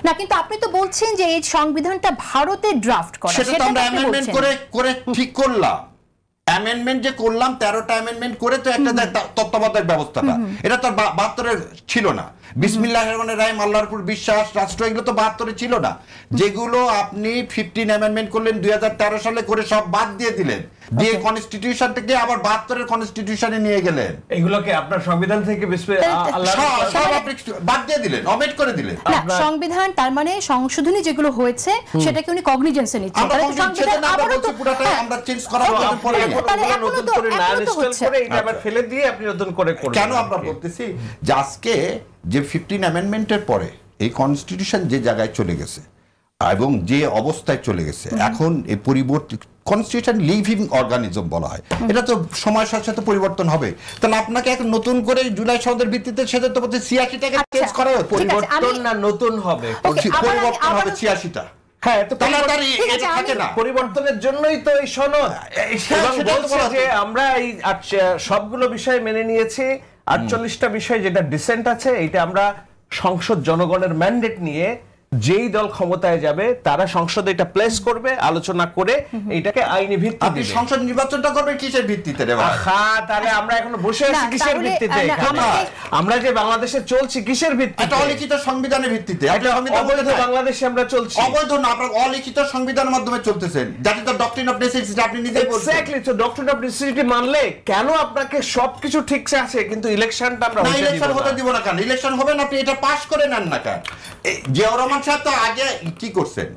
না, কিন্তু আপনি তো বলছেন যে এই সংবিধানটা ভারতে ড্রাফট করা, সেটা তো আমরা অ্যামেন্ডমেন্ট করে ঠিক করলাম। অ্যামেন্ডমেন্ট যে করলাম 13টা অ্যামেন্ডমেন্ট করে তো একটা তত্ত্বাবধায়ক ব্যবস্থাটা, এটা তো 72-এ ছিল না। বিসমিল্লাহির রহমানির রহিম, আল্লাহর উপর বিশ্বাস, রাষ্ট্র, এগুলো তো 72-এ ছিল না। যেগুলো আপনি 15 অ্যামেন্ডমেন্ট করলেন 2013 সালে করে সব বাদ দিয়ে দিলেন, দিয়ে কনস্টিটিউশন থেকে আবার 72-এর কনস্টিটিউশনে নিয়ে গেলেন। এগুলোকে আপনার সংবিধান থেকে সব আপনি বাদ দিয়ে দিলেন, অমিট করে দিলেন। না, সংবিধান তার মানে সংশোধনী যেগুলো হয়েছে সেটাকে উনি কগনিজেন্সে নিচ্ছেন। তাহলে সংবিধান আবারও তো পুরোটাই আমরা চেঞ্জ করার পরে নতুন করে না ইনস্টল করে এটা আবার ফেলে দিয়ে আপনি নতুন করে করবেন। কেন আমরা বলতেছি যে আজকে যে 15 অ্যামেন্ডমেন্টের পরে এই কনস্টিটিউশন যে জায়গায় চলে গেছে এবং যে অবস্থায় চলে গেছে, এখন এই পরিবর্তিত কনস্টিটিউশন লিভিং অর্গানিজম বলা হয়, এটা তো সময়ের সাথে সাথে পরিবর্তন হবে। তাহলে আপনাকে এখন নতুন করে জুলাই সনদের ভিত্তিতে সেটা তো 86টাকে চেঞ্জ করা হবে। পরিবর্তন না নতুন হবে, পরিবর্তন হবে 86টা। হ্যাঁ, তো পরিবর্তনের জন্যই তো এই সনদ, এবং বলছে যে আমরা এই সবগুলো বিষয় মেনে নিয়েছি। 48টা বিষয় যেটা ডিসেন্ট আছে, এইটা আমরা সংসদ জনগণের ম্যান্ডেট নিয়ে যেই দল ক্ষমতায় যাবে তারা সংসদে এটা প্লেস করবে, আলোচনা করে এটাকে আইনি ভিত্তি আপনি দিবে। সংসদ নির্বাচনটা করবেন কিসের ভিত্তিতে রে ভাই? তাহলে আমরা এখন বসে আছি না, কিসের তাহলে, ভিত্তিতে? না, এখানে? আমরা যে বাংলাদেশে চলছি কিসের ভিত্তিতে? একটা অলিখিত সংবিধানের ভিত্তিতে। একটা সংবিধান অবৈধ বলে না। বাংলাদেশে আমরা চলছি। অবৈধ না, আপনারা অলিখিত সংবিধানের মাধ্যমে চলতেছেন। That is the doctrine of necessity, আপনি নিজেই বলছেন। এক্স্যাক্টলি, তো ডক্টরিন অফ নেসেসিটি মানলে কেন আপনাকে সবকিছু ঠিক আছে কিন্তু ইলেকশনটা আমরা না, হতে দিব ইলেকশন হতে না? দিব না কেন? ইলেকশন হবে না, আপনি এটা পাস করে নেন না কেন? জিয়াউর রহমান সাহেব তো আগে কি করছেন?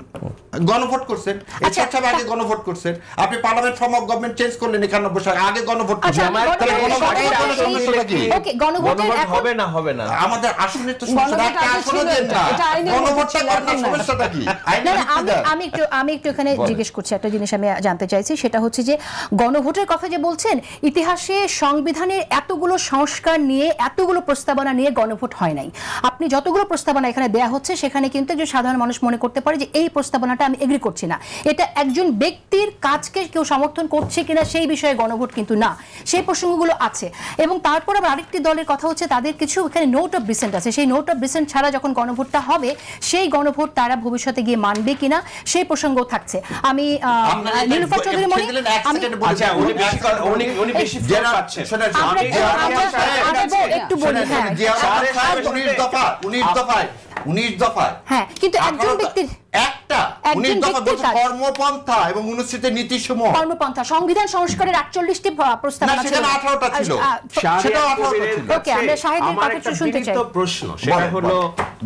গণভোট করছেন। আচ্ছা, এরশাদ সাহেব আগে গণভোট করছেন। আপনি parliament form of government change করলেন 91 সালে, আগে গণভোট আচ্ছা, করছেন। তাহলে গণভোটের কোনো সমস্যাটা কি? ওকে, গণভোটের গণভোট এখন হবে না, হবে না। আমাদের আসলে তো সমস্যা একটা আসলে দেন না। এটা আইনের গণভোটটা মধ্যে করেন না, ছিল, সমস্যাটা কি? না, আইনের না, ভিত্তিতে দেন। আমি একটু এখানে জিজ্ঞেস করছি, একটা জিনিস আমি জানতে চাইছি, সেটা হচ্ছে যে গণভোটের কথা যে বলছেন, ইতিহাসে সংবিধানের এতগুলো সংস্কার নিয়ে, এতগুলো প্রস্তাবনা নিয়ে গণভোট হয় নাই। আপনি যতগুলো প্রস্তাবনা এখানে দেয়া হচ্ছে সেখানে কিন্তু একজন সাধারণ মানুষ মনে করতে পারে যে এই প্রস্তাবনাটা আমি এগ্রি করছি না, এটা একজন ব্যক্তির কাজকে কেউ সমর্থন করছে কিনা সেই বিষয়ে গণভোট কিন্তু না, সেই প্রসঙ্গগুলো আছে। এবং তারপর আবার আরেকটি দলের কথা হচ্ছে তাদের কিছু এখানে নোট অফ ডিসেন্ট আছে, সেই নোট অফ ডিসেন্ট ছাড়া যখন গণভোটটা হবে সেই গণভোট তারা ভবিষ্যতে গিয়ে মানবে কিনা সেই প্রসঙ্গও থাকছে। আমি নীলুফার চৌধুরী মনি, আচ্ছা, উনি বেশি ফ্লোর পাচ্ছেন। একটু বলি, হ্যাঁ 19 দফায় হ্যাঁ, কিন্তু একজন ব্যক্তির একজন ব্যক্তির কাজ কর্মপন্থা এবং অনুচ্ছেদের নীতিসমূহ কর্মপন্থা সংবিধান সংস্কারের 48টি প্রস্তাবনা না, সেখানে 18টা ছিল। শাহরিয়ার 18টা কবিরের ছিল। ওকে, আমরা শাহেদের আমার কথা একটা একটু শুনতে চাই। বিনীত প্রশ্ন, সেটা বলেন, হলো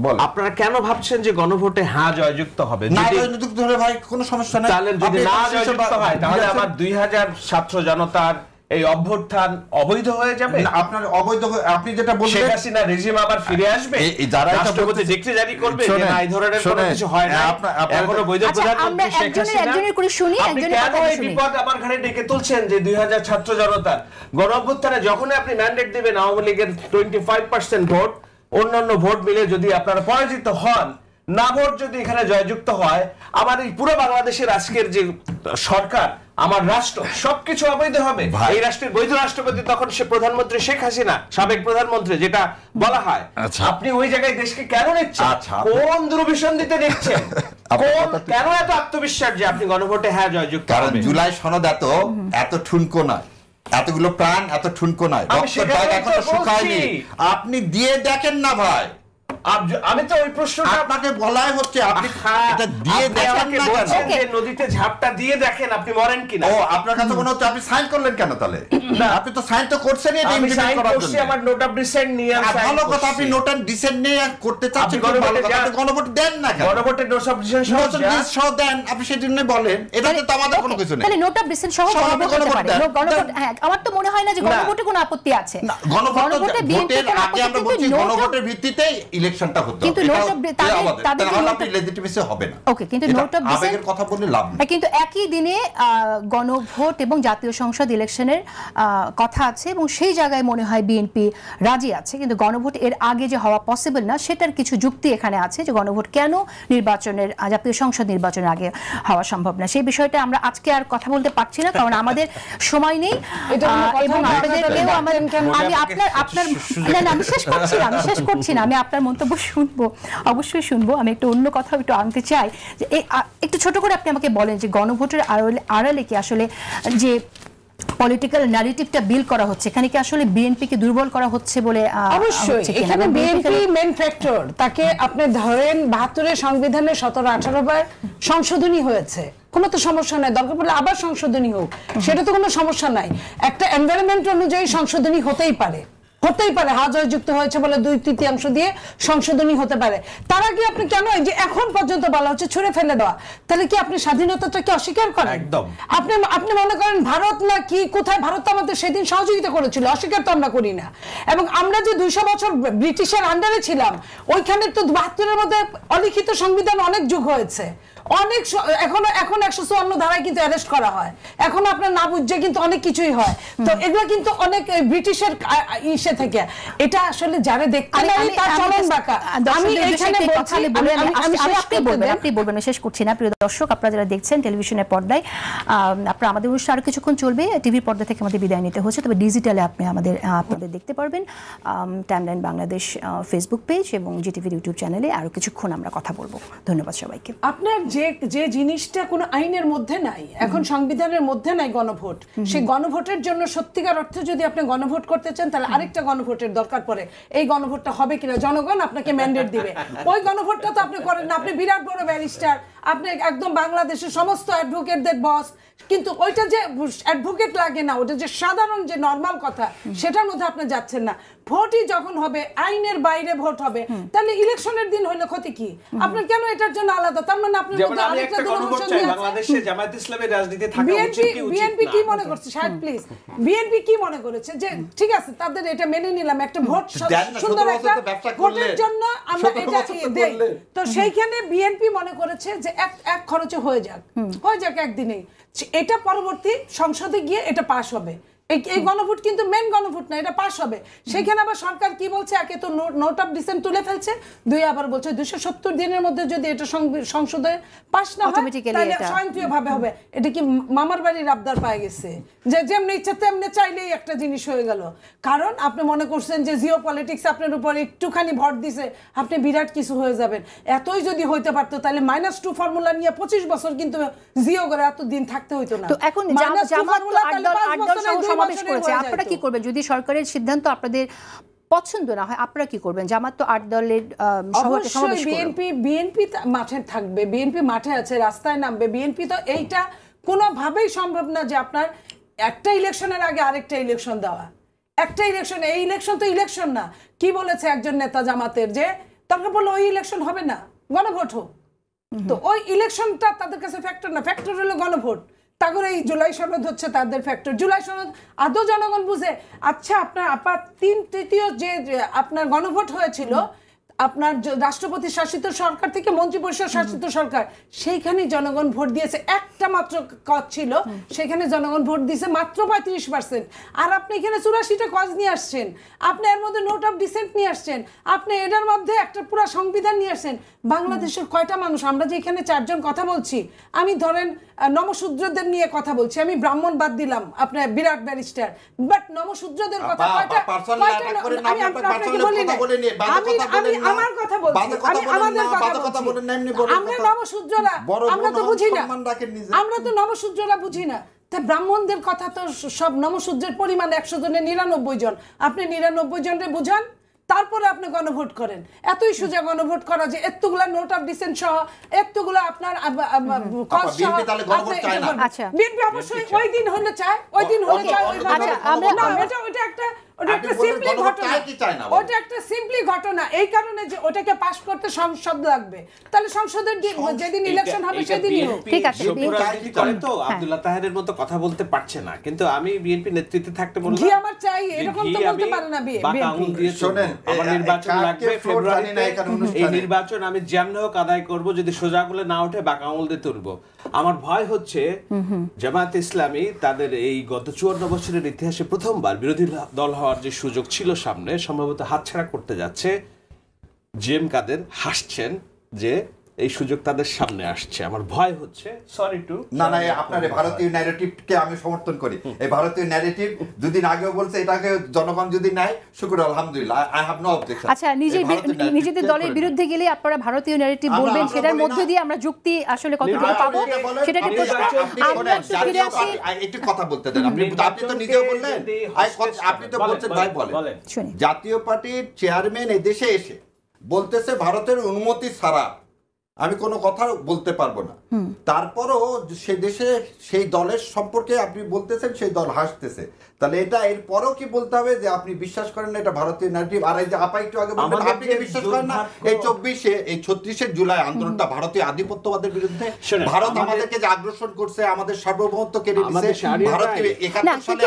বলেন। আপনারা কেন ভাবছেন যে গণভোটে হ্যাঁ জয়যুক্ত হবে? না যদি রাজনৈতিক ধরে ভাই কোনো সমস্যা নাই। তাহলে যদি আপনি না এটা জয়যুক্ত হয় তাহলে বিরাট- আমার 2000 ছাত্র জনতার এই অভ্যুত্থান অবৈধ হয়ে যাবে। না, আপনার অবৈধ আপনি যেটা শেখ বললেন হাসিনা রেজিম আবার ফিরে আসবে, এই যারা এটা রাষ্ট্রপতি বলতেছে- ডিক্রি জারি করবে যে শোনেন, না এই ধরনের কোনো শোনেন, কিছু হয় না, আপনার- এখনো বৈধ আচ্ছা, প্রধানমন্ত্রী আমরা শেখ হাসিনা। একজনের করে শুনি, আপনি একজনের কেন কথা এই শুনি। বিপদ আমার ঘরে ডেকে তুলছেন যে 2000 ছাত্র জনতার গণ অভ্যুত্থানে যখনই আপনি ম্যান্ডেট দিবেন আওয়ামী লীগের 25% ভোট, অন্যান্য ভোট মিলে যদি আপনারা পরাজিত হন, না ভোট যদি এখানে জয়যুক্ত হয়, আমার এই পুরো বাংলাদেশের আজকের যে সরকার, আমার রাষ্ট্র সবকিছু অবৈধ হবে। ভাই। এই রাষ্ট্রের বৈধ রাষ্ট্রপতি তখন সে প্রধানমন্ত্রী শেখ হাসিনা, সাবেক প্রধানমন্ত্রী যেটা বলা হয়। আচ্ছা। আপনি ওই জায়গায় দেশকে কেন নিচ্ছেন? আচ্ছা, আপনি- কোন দুর্বিষণ দিতে নিচ্ছেন? আপনার কোন কথা ঠিক। কেন এত আত্মবিশ্বাস যে আপনি গণভোটে হ্যাঁ জয়যুক্ত কারণ হবেন? জুলাই সনদ এত ঠুনকো নয়, এতগুলো প্রাণ এত ঠুনকো নয়, আমি রক্তের সেখানেই দাগ তো এখনো শুকায়নি। বলছি। আপনি দিয়ে দেখেন না ভাই, আমি তো ওই প্রশ্নটা আপনাকে বলাই হচ্ছে আপনি এটা দিয়ে আপনি দেখেন আমাকে না বলছেন কেন? যে নদীতে ঝাপটা দিয়ে দেখেন আপনি মরেন কিনা। ও আপনার কাছে মনে হচ্ছে আপনি সাইন করলেন কেন তাহলে? না। আপনি তো সাইন তো করছেনই এটা আমি implement সাইন করার করছি, জন্য। আমার নোট অফ ডিসেন্ট নিয়ে আমি আর sign ভালো কথা, করছি। আপনি নোট অ্যান্ড ডিসেন্ট নিয়ে করতে চাচ্ছেন, আপনি খুব ভালো গণভোটে কথা। যান। আপনি গণভোট দেন না কেন? গণভোটে note of dissent note and dissent সহ দেন, আপনি সেজন্য বলেন, এটাতে তো আমাদের কোনো কিছু নেই। তাহলে নোট অফ ডিসেন্ট সহ সহ গণভোট হতে গণভোট পারে। দেন। গণভোট, হ্যাঁ, আমার তো মনে হয় না যে না। গণভোটে কোনো আপত্তি আছে। না, গণভোটের বিএনপি ভোটের কোনো আগে আপত্তি, আমরা কিন্তু বলছি নোট অফ- গণভোটের ভিত্তিতেই ইলেকশনটা হতে হবে। কিন্তু এটা নোট অফ তাদের- আমাদের। তাদের তাহলে নোট আপনি অফ- লেজিটিমেসি হবে না। ওকে, কিন্তু এটা নোট অফ ডিসেন্ট- আবেগের কথা বলে লাভ নেই। হ্যাঁ, কিন্তু একই দিনে গণভোট এবং জাতীয় সংসদ ইলেকশনের কথা আছে এবং সেই জায়গায় মনে হয় বিএনপি রাজি আছে, কিন্তু গণভোট এর আগে যে হওয়া পসিবল না সেটার কিছু যুক্তি এখানে আছে যে গণভোট কেন নির্বাচনের জাতীয় সংসদ নির্বাচনের আগে হওয়া সম্ভব না, সেই বিষয়টা আমরা আজকে আর কথা বলতে পারছি না কারণ আমাদের সময় নেই। এটা কোনো কথা এবং না, আপনাদেরকেও আপনাদের আমি আপনার না, আমি শেষ করছি না, আমি আপনার মন্তব্য শুনবো, অবশ্যই শুনবো। আমি একটু অন্য কথা একটু আনতে চাই যে একটু ছোট করে আপনি আমাকে বলেন যে গণভোটের আড়ালে কি আসলে যে পলিটিক্যাল ন্যারেটিভটা বিল্ড করা হচ্ছে এখানে কি আসলে বিএনপিকে দুর্বল করা হচ্ছে বলে অবশ্যই হচ্ছে কিনা? এখানে এবং বিএনপি মেন ফ্যাক্টর। তাকে আপনি ধরেন 72-এর সংবিধানে 17-18 বার সংশোধনী হয়েছে, কোনো তো সমস্যা নাই, দরকার পড়লে আবার সংশোধনী হোক, সেটা তো কোনো সমস্যা নাই। একটা এনভায়রনমেন্ট অনুযায়ী সংশোধনী হতেই পারে, হাজয় যুক্ত হয়েছে বলে 2/3 দিয়ে সংশোধনী হতে পারে। তার আগে আপনি কেন এই যে এখন পর্যন্ত বলা হচ্ছে ছুঁড়ে ফেলে দেওয়া, তাহলে কি আপনি স্বাধীনতাটাকে অস্বীকার করেন? একদম। আপনি মনে করেন ভারত না কি কোথায়, ভারত তো আমাদের সেদিন সহযোগিতা করেছিল, অস্বীকার তো আমরা করি না। এবং আমরা যে 200 বছর ব্রিটিশের আন্ডারে ছিলাম, ওইখানে তো 72-এর মধ্যে অলিখিত সংবিধান অনেক যুগ হয়েছে, অনেক এখন 154 ধারায় কিন্তু অ্যারেস্ট করা হয়, এখন আপনার না বুঝছে কিন্তু অনেক কিছুই হয়। তো এগুলো কিন্তু অনেক ব্রিটিশের ইসে থেকে, এটা আসলে যারা দেখতে পারে তার চলন বাঁকা। আমি এখানে বলছি, আপনি বলবেন, শেষ করছি না। প্রিয় দর্শক, আপনারা যারা দেখছেন টেলিভিশনের পর্দায়, আপনারা আমাদের অনুষ্ঠান আরো কিছুক্ষণ চলবে। টিভির পর্দা থেকে আমাদের বিদায় নিতে হচ্ছে, তবে ডিজিটালে আপনি আপনাদের দেখতে পারবেন টাইমলাইন বাংলাদেশ ফেসবুক পেজ এবং জিটিভির ইউটিউব চ্যানেলে। আরো কিছুক্ষণ আমরা কথা বলবো। ধন্যবাদ সবাইকে। আপনার যে জিনিসটা কোনো আইনের মধ্যে নাই, এখন সংবিধানের মধ্যে নাই গণভোট, সেই গণভোটের জন্য সত্যিকার অর্থে যদি আপনি গণভোট করতে চান তাহলে আরেকটা গণভোটের দরকার পড়ে। এই গণভোটটা হবে কিনা জনগণ আপনাকে ম্যান্ডেট দিবে, ওই গণভোটটা তো আপনি করেন না। আপনি বিরাট বড় ব্যারিস্টার, আপনি একদম বাংলাদেশের সমস্ত অ্যাডভোকেটদের বস, কিন্তু ওইটা যে অ্যাডভোকেট লাগে না, ওটা যে সাধারণ যে নরমাল কথা, সেটার মধ্যে আপনি যাচ্ছেন না। ভোটই যখন হবে, আইনের বাইরে ভোট হবে, তাহলে ইলেকশনের দিন হইলে ক্ষতি কি? আপনার কেন এটার জন্য আলাদা? তার মানে আপনার যেমন মধ্যে আমি আরেকটা একটা গণভোট দূরদর্শন চাই, নিয়ে আছে। বাংলাদেশে জামায়াত ইসলামের রাজনীতি থাকা উচিত কি উচিত বিএনপি না? কি মনে করছে? শাহেদ প্লিজ, বিএনপি কি মনে করেছে যে ঠিক আছে তাদের এটা মেনে নিলাম, একটা ভোট সুন্দর একটা ভোটের জন্য আমরা এটা দেই, তো সেইখানে বিএনপি মনে করেছে যে এক খরচে হয়ে যাক একদিনেই, এটা পরবর্তী সংসদে গিয়ে এটা পাস হবে। এই গণভোট কিন্তু মেন গণভোট না, এটা পাস হবে। সেখানে আবার সরকার কি বলছে, একে তো নোট অফ ডিসেন্ট তুলে ফেলছে, দুই আবার বলছে 270 দিনের মধ্যে যদি এটা সংসদে পাস না হয় তাহলে স্বয়ংক্রিয়ভাবে হবে। এটা কি মামার বাড়ির আবদার পায় গেছে যে যেমনি ইচ্ছা তেমনি চাইলেই একটা জিনিস হয়ে গেল? কারণ আপনি মনে করছেন যে জিও পলিটিক্স আপনার উপর একটুখানি ভর দিছে আপনি বিরাট কিছু হয়ে যাবেন। এতই যদি হইতে পারতো তাহলে -2 ফর্মুলা নিয়ে 25 বছর কিন্তু জিও করে এত দিন থাকতে হইতো না। তো এখন সমাবেশ করেছে, আপনারা কি করবেন যদি সরকারের সিদ্ধান্ত আপনাদের পছন্দ না হয়? আপনারা কি করবেন? জামাত তো 8 দলের সমাবেশ করবে, বিএনপি মাঠে থাকবে, বিএনপি মাঠে আছে, রাস্তায় নামবে। বিএনপি তো এইটা কোনোভাবেই সম্ভব না যে আপনার একটা ইলেকশনের আগে আরেকটা ইলেকশন দেওয়া। একটা ইলেকশন, এই ইলেকশন তো ইলেকশন না। কি বলেছে একজন নেতা জামাতের, যে তখন বললো ওই ইলেকশন হবে না, গণভোট হোক। তো ওই ইলেকশনটা তাদের কাছে ফ্যাক্টর না, ফ্যাক্টর হলো গণভোট। তারপরে এই জুলাই সনদ হচ্ছে তাদের ফ্যাক্টর। জুলাই সনদ আদৌ জনগণ বুঝে? আচ্ছা, আপনার 3/3 যে আপনার গণভোট হয়েছিল আপনার রাষ্ট্রপতি শাসিত সরকার থেকে মন্ত্রী পরিষদ শাসিত সরকার, সেইখানে জনগণ ভোট দিয়েছে, একটা মাত্র কজ ছিল, সেখানে জনগণ ভোট দিয়েছে মাত্র 35%। আর আপনি এখানে 84টা কজ নিয়ে আসছেন, আপনি এর মধ্যে নোট অফ ডিসেন্ট নিয়ে আসছেন, আপনি এটার মধ্যে একটা পুরো সংবিধান নিয়ে আসছেন। বাংলাদেশের কয়টা মানুষ, আমরা যে এখানে 4 জন কথা বলছি, আমি ধরেন নমশূদ্রদের নিয়ে কথা বলছি, আমি ব্রাহ্মণ বাদ দিলাম, আপনার বিরাট ব্যারিস্টার, বাট নমশূদ্রদের কথা আমার কথা বলছি, আমি আমাদের কথা বলছি। আমরা নমশূদ্ররা, আমরা তো বুঝি না, আমরা তো নমশূদ্ররা বুঝি না। তা ব্রাহ্মণদের কথা তো সব নমশূদ্রের পরিমাণ 100 জনের 99 জন, আপনি 99 জনরে বুঝান, তারপরে আপনি গণভোট করেন। এতই সোজা গণভোট করা যে এতগুলা নোট অফ ডিসেন্ট সহ, এতগুলা আপনার বিএনপি অবশ্যই ওই দিন হলে চায়, ওই দিন হলে চায়, ওইটা একটা সিম্পলি ঘটনা। এই কারণে যে ওটাকে পাস করতে সংসদ লাগবে, তাহলে সংসদের যেদিন ইলেকশন হবে সেদিনই হোক। ঠিক আছে, রাজনীতি করে তো আব্দুল্লাহ তাহেরের মতো কথা বলতে পারছে না, কিন্তু আমি বিএনপি নেতৃত্বে থাকতে বলবো কি আমার চাই, এরকম তো বলতে পারে না বিএনপি। শোনেন, আমার নির্বাচন লাগবে ফেব্রুয়ারিতে, এই নির্বাচন আমি যেমন হোক আদায় করব, যদি সোজা গুলো না ওঠে বাঁকা আঙুল দিয়ে তুলবো। আমার ভয় হচ্ছে জামায়াত ইসলামী তাদের এই গত 54 বছরের ইতিহাসে প্রথমবার বিরোধী দল হওয়ার যে সুযোগ ছিল সামনে, সম্ভবত হাতছাড়া করতে যাচ্ছে। জিএম কাদের হাসছেন যে এই সুযোগ তাদের সামনে আসছে, আমার ভয় হচ্ছে। সরি টু না, আপনার ভারতীয় ন্যারেটিভকে আমি সমর্থন করি। এই ভারতীয় ন্যারেটিভ দুদিন আগেও বলছে, এটাকে জনগণ যদি নেয় শুকর আলহামদুলিল্লাহ, আই হ্যাভ নো অবজেকশন। আচ্ছা, নিজেদের দলের বিরুদ্ধে গেলে আপনারা ভারতীয় ন্যারেটিভ বলবেন, সেটার মধ্যে দিয়ে আমরা যুক্তি আসলে কতটুকু পাবো সেটাকে একটু কথা বলতে দেন। আপনি তো নিজেও বললেন, আপনি তো বলছেন ভাই বলেন, জাতীয় পার্টির চেয়ারম্যান এদেশে এসে বলতেছে ভারতের অনুমতি ছাড়া আমি কোনো কথা বলতে পারবো না। তারপরও সে দেশে সেই দলের সম্পর্কে আপনি বলতেছেন, সেই দল হাসতেছে। তাহলে এটা এর পরেও কি বলতে হবে যে আপনি বিশ্বাস করেন না এটা ভারতীয় ন্যারেটিভ? আর এই যে আপা একটু আগে বললেন আমাদের আপনি কি যে বিশ্বাস করেন না এই 36 জুলাই আন্দোলনটা ভারতীয় আধিপত্যবাদের বিরুদ্ধে? শোনেন, ভারত আমাদের- আমাদেরকে যে আগ্রাসন করছে, আমাদের সার্বভৌমত্ব কেড়ে আমাদের নিছে, শাহরিয়ার ভারতকে ভাই- 71 না, সালে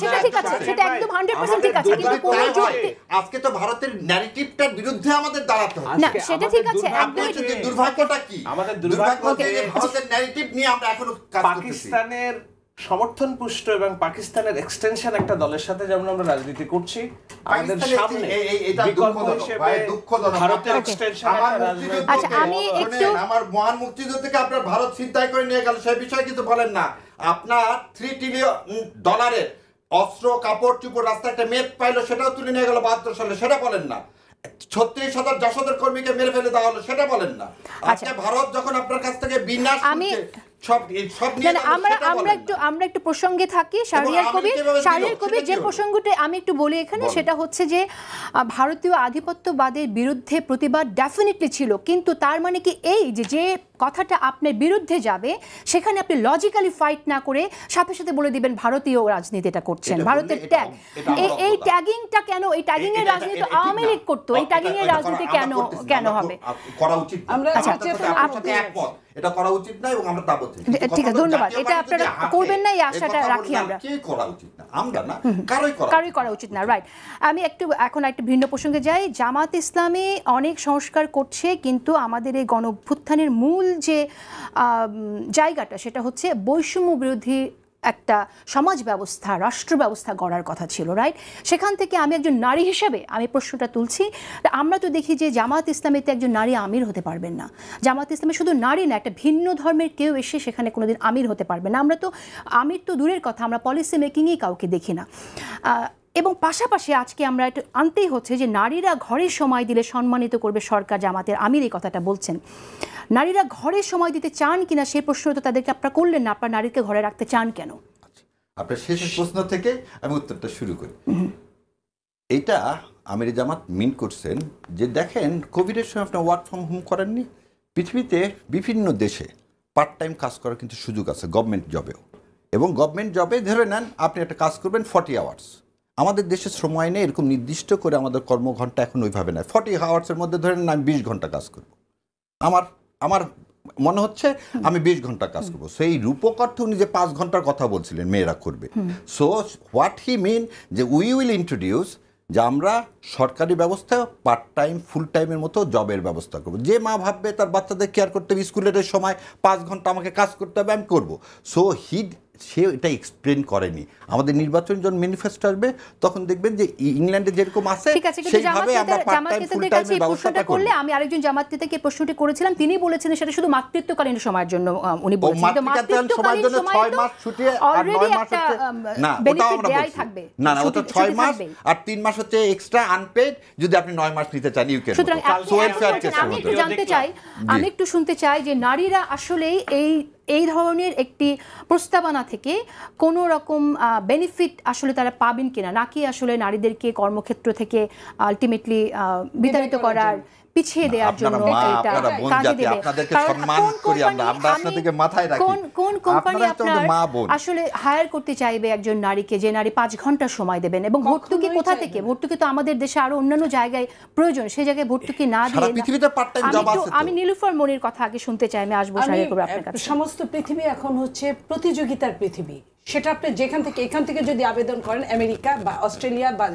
সেটা ঠিক আছে, সেটা একদম 100% ঠিক আছে, কিন্তু কোনো তাই হয়। যুক্তি আজকে তো ভারতের ন্যারেটিভটার বিরুদ্ধে আমাদের দাঁড়াতে হবে। না, আজকে সেটা আমাদের ঠিক আছে, দুর্ভাগ্য আপনি একদমই হচ্ছে যে দুর্ভাগ্যটা কি? আমাদের দুর্ভাগ্য হচ্ছে যে যে ভারতের ন্যারেটিভ নিয়ে আমরা এখনো কাজ করতেছি। পাকিস্তানের সমর্থন পুষ্ট এবং পাকিস্তানের এক্সটেনশন একটা দলের সাথে যেমন আমরা রাজনীতি করছি, আমাদের পাকিস্তানের সামনে এটা বিকল্প দুঃখজনক, হিসেবে ভাই, দুঃখজনক। ভারতের আপনার- এক্সটেনশন আমার একটা মুক্তিযুদ্ধ রাজনৈতিক আচ্ছা, আমি একটু- শোনেন, আমার মহান মুক্তিযুদ্ধ থেকে আপনার ভারত ছিনতাই করে নিয়ে গেল সেই বিষয়ে কিছু বলেন না। আপনার $3 ট্রিলিয়ন অস্ত্র কাপড় চুপড় রাস্তায় একটা মেপ পাইলো সেটাও তুলে নিয়ে গেল 72 সালে, সেটা বলেন না। 36,000 যশোদের কর্মীকে মেরে ফেলে দেওয়া হলো, সেটা বলেন না। আজকে ভারত যখন আপনার কাছ থেকে বিনাশ আমি- করছে, সব নিয়ে না, গেল, সেটা বলেন না। আমরা একটু প্রসঙ্গে থাকি। শাহরিয়ার আমি কবির, কিভাবে দিল? শাহরিয়ার কবির সেটা যে কি হলো? প্রসঙ্গটা আমি একটু বলি এখানে, বলো। সেটা হচ্ছে যে ভারতীয় আধিপত্যবাদের বিরুদ্ধে প্রতিবাদ ডেফিনেটলি ছিল, কিন্তু তার মানে কি এই যে যে কথাটা আপনার বিরুদ্ধে যাবে সেখানে আপনি লজিক্যালি ফাইট না করে সাথে সাথে বলে দিবেন ভারতীয় রাজনীতিটা করছেন, এটা ভারতের বললে ট্যাগ, এটা আমার এই অপরাধ। ট্যাগিংটা কেন, এই ট্যাগিং এর রাজনীতি তো আওয়ামী লীগ করতো, এই ট্যাগিং এর রাজনীতি কেন হবে? করা উচিত না। আমরা আমার আচ্ছা, সাথে আপনার সাথে একমত, এটা করা উচিত না এবং আমরা তা বলছি। ঠিক আছে, ধন্যবাদ। এটা আপনারা করবেন না, এই আশাটা রাখি আমরা। কে করা উচিত না? আমরা না, কারোই করা উচিত না, রাইট। আমি এখন একটা ভিন্ন প্রসঙ্গে যাই। জামাত ইসলামী অনেক সংস্কার করছে, কিন্তু আমাদের এই গণ অভ্যুত্থানের মূল যে জায়গাটা সেটা হচ্ছে বৈষম্য বিরোধী একটা সমাজ ব্যবস্থা, রাষ্ট্র ব্যবস্থা গড়ার কথা ছিল, রাইট? সেখান থেকে আমি একজন নারী হিসেবে আমি প্রশ্নটা তুলছি। আমরা তো দেখি যে জামাত ইসলামীতে একজন নারী আমির হতে পারবেন না। জামাত ইসলামী শুধু নারী না, একটা ভিন্ন ধর্মের কেউ এসে সেখানে কোনোদিন আমির হতে পারবে না। আমরা তো আমির তো দূরের কথা, আমরা পলিসি মেকিংয়েই কাউকে দেখি না। এবং পাশাপাশি আজকে আমরা একটু আনতেই হচ্ছে যে নারীরা ঘরে সময় দিলে সম্মানিত করবে সরকার, জামাতের আমির এই কথাটা বলছেন। নারীরা ঘরে সময় দিতে চান কিনা সেই প্রশ্ন তো তাদেরকে আপনারা করলেন না, আপনারা নারীকে ঘরে রাখতে চান কেন? আপনার শেষ প্রশ্ন থেকে আমি উত্তরটা শুরু করি। এইটা আমির জামাত মিন করছেন যে দেখেন কোভিডের সময় আপনি ওয়ার্ক ফ্রম হোম করেননি, পৃথিবীতে বিভিন্ন দেশে পার্ট টাইম কাজ করার কিন্তু সুযোগ আছে গভর্নমেন্ট জবেও, এবং গভর্নমেন্ট জবে ধরে নেন আপনি একটা কাজ করবেন 40 আওয়ার্স। আমাদের দেশের শ্রম আইনে এরকম নির্দিষ্ট করে আমাদের কর্মঘণ্টা এখন ওইভাবে নেয়। 40 আওয়ার্সের মধ্যে ধরে নেন আমি 20 ঘন্টা কাজ করব, আমার মনে হচ্ছে আমি 20 ঘন্টা কাজ করবো। সেই রূপক অর্থে উনি যে 5 ঘন্টার কথা বলছিলেন মেয়েরা করবে, সো হোয়াট হি মিন যে উই উইল ইন্ট্রোডিউস যে আমরা সরকারি ব্যবস্থা পার্ট টাইম ফুল টাইমের মতো জবের ব্যবস্থা করবো। যে মা ভাববে তার বাচ্চাদের কেয়ার করতে হবে, স্কুলের সময় 5 ঘন্টা আমাকে কাজ করতে হবে, আমি করবো। সো সে এটা এক্সপ্লেন করেনি। আমাদের নির্বাচন যখন ম্যানিফেস্টো আসবে তখন দেখবেন যে ইংল্যান্ডে যেরকম আছে ঠিক আছে, কিন্তু সেইভাবে আমরা পার্ট টাইম ফুল টাইমের ব্যবস্থাটা করব। আমি আরেকজন জামাত নেতাকে প্রশ্নটি করেছিলাম, তিনি বলেছিলেন সেটা শুধু মাতৃত্বকালীন সময়ের জন্য উনি বলেছেন। কিন্তু মাতৃত্বকালীন সময়ের জন্য 6 মাস ছুটি আর 9 মাস হচ্ছে না, ওটা আমরা বলছি না, ওটা 6 মাস আর 3 মাস হচ্ছে এক্সট্রা আনপেড যদি আপনি 9 মাস নিতে চান ইউ ক্যান। সুতরাং আমি একটু জানতে চাই, আমি একটু শুনতে চাই যে নারীরা আসলেই এই ধরনের একটি প্রস্তাবনা থেকে কোনো রকম বেনিফিট আসলে তারা পাবেন কিনা, নাকি আসলে নারীদেরকে কর্মক্ষেত্র থেকে আলটিমেটলি বিতাড়িত করার, পিছিয়ে দেওয়ার জন্য এটা কাজে দেবে। কোন কোম্পানি আপনার আসলে হায়ার করতে চাইবে একজন নারীকে, যে নারী 5 ঘন্টা সময় দেবেন? এবং ভর্তুকি কোথা থেকে? ভর্তুকি তো আমাদের দেশে আরো অন্যান্য জায়গায় প্রয়োজন, সেই জায়গায় ভর্তুকি না দিয়ে। আমি নীলুফার মনির কথা আগে শুনতে চাই, আমি আসবো শাহরিয়ার কবির আপনার কাছে। সমস্ত পৃথিবী এখন হচ্ছে প্রতিযোগিতার পৃথিবী। সেটা আপনি এখান থেকে যদি আবেদন করেন আমেরিকা বা অস্ট্রেলিয়া বা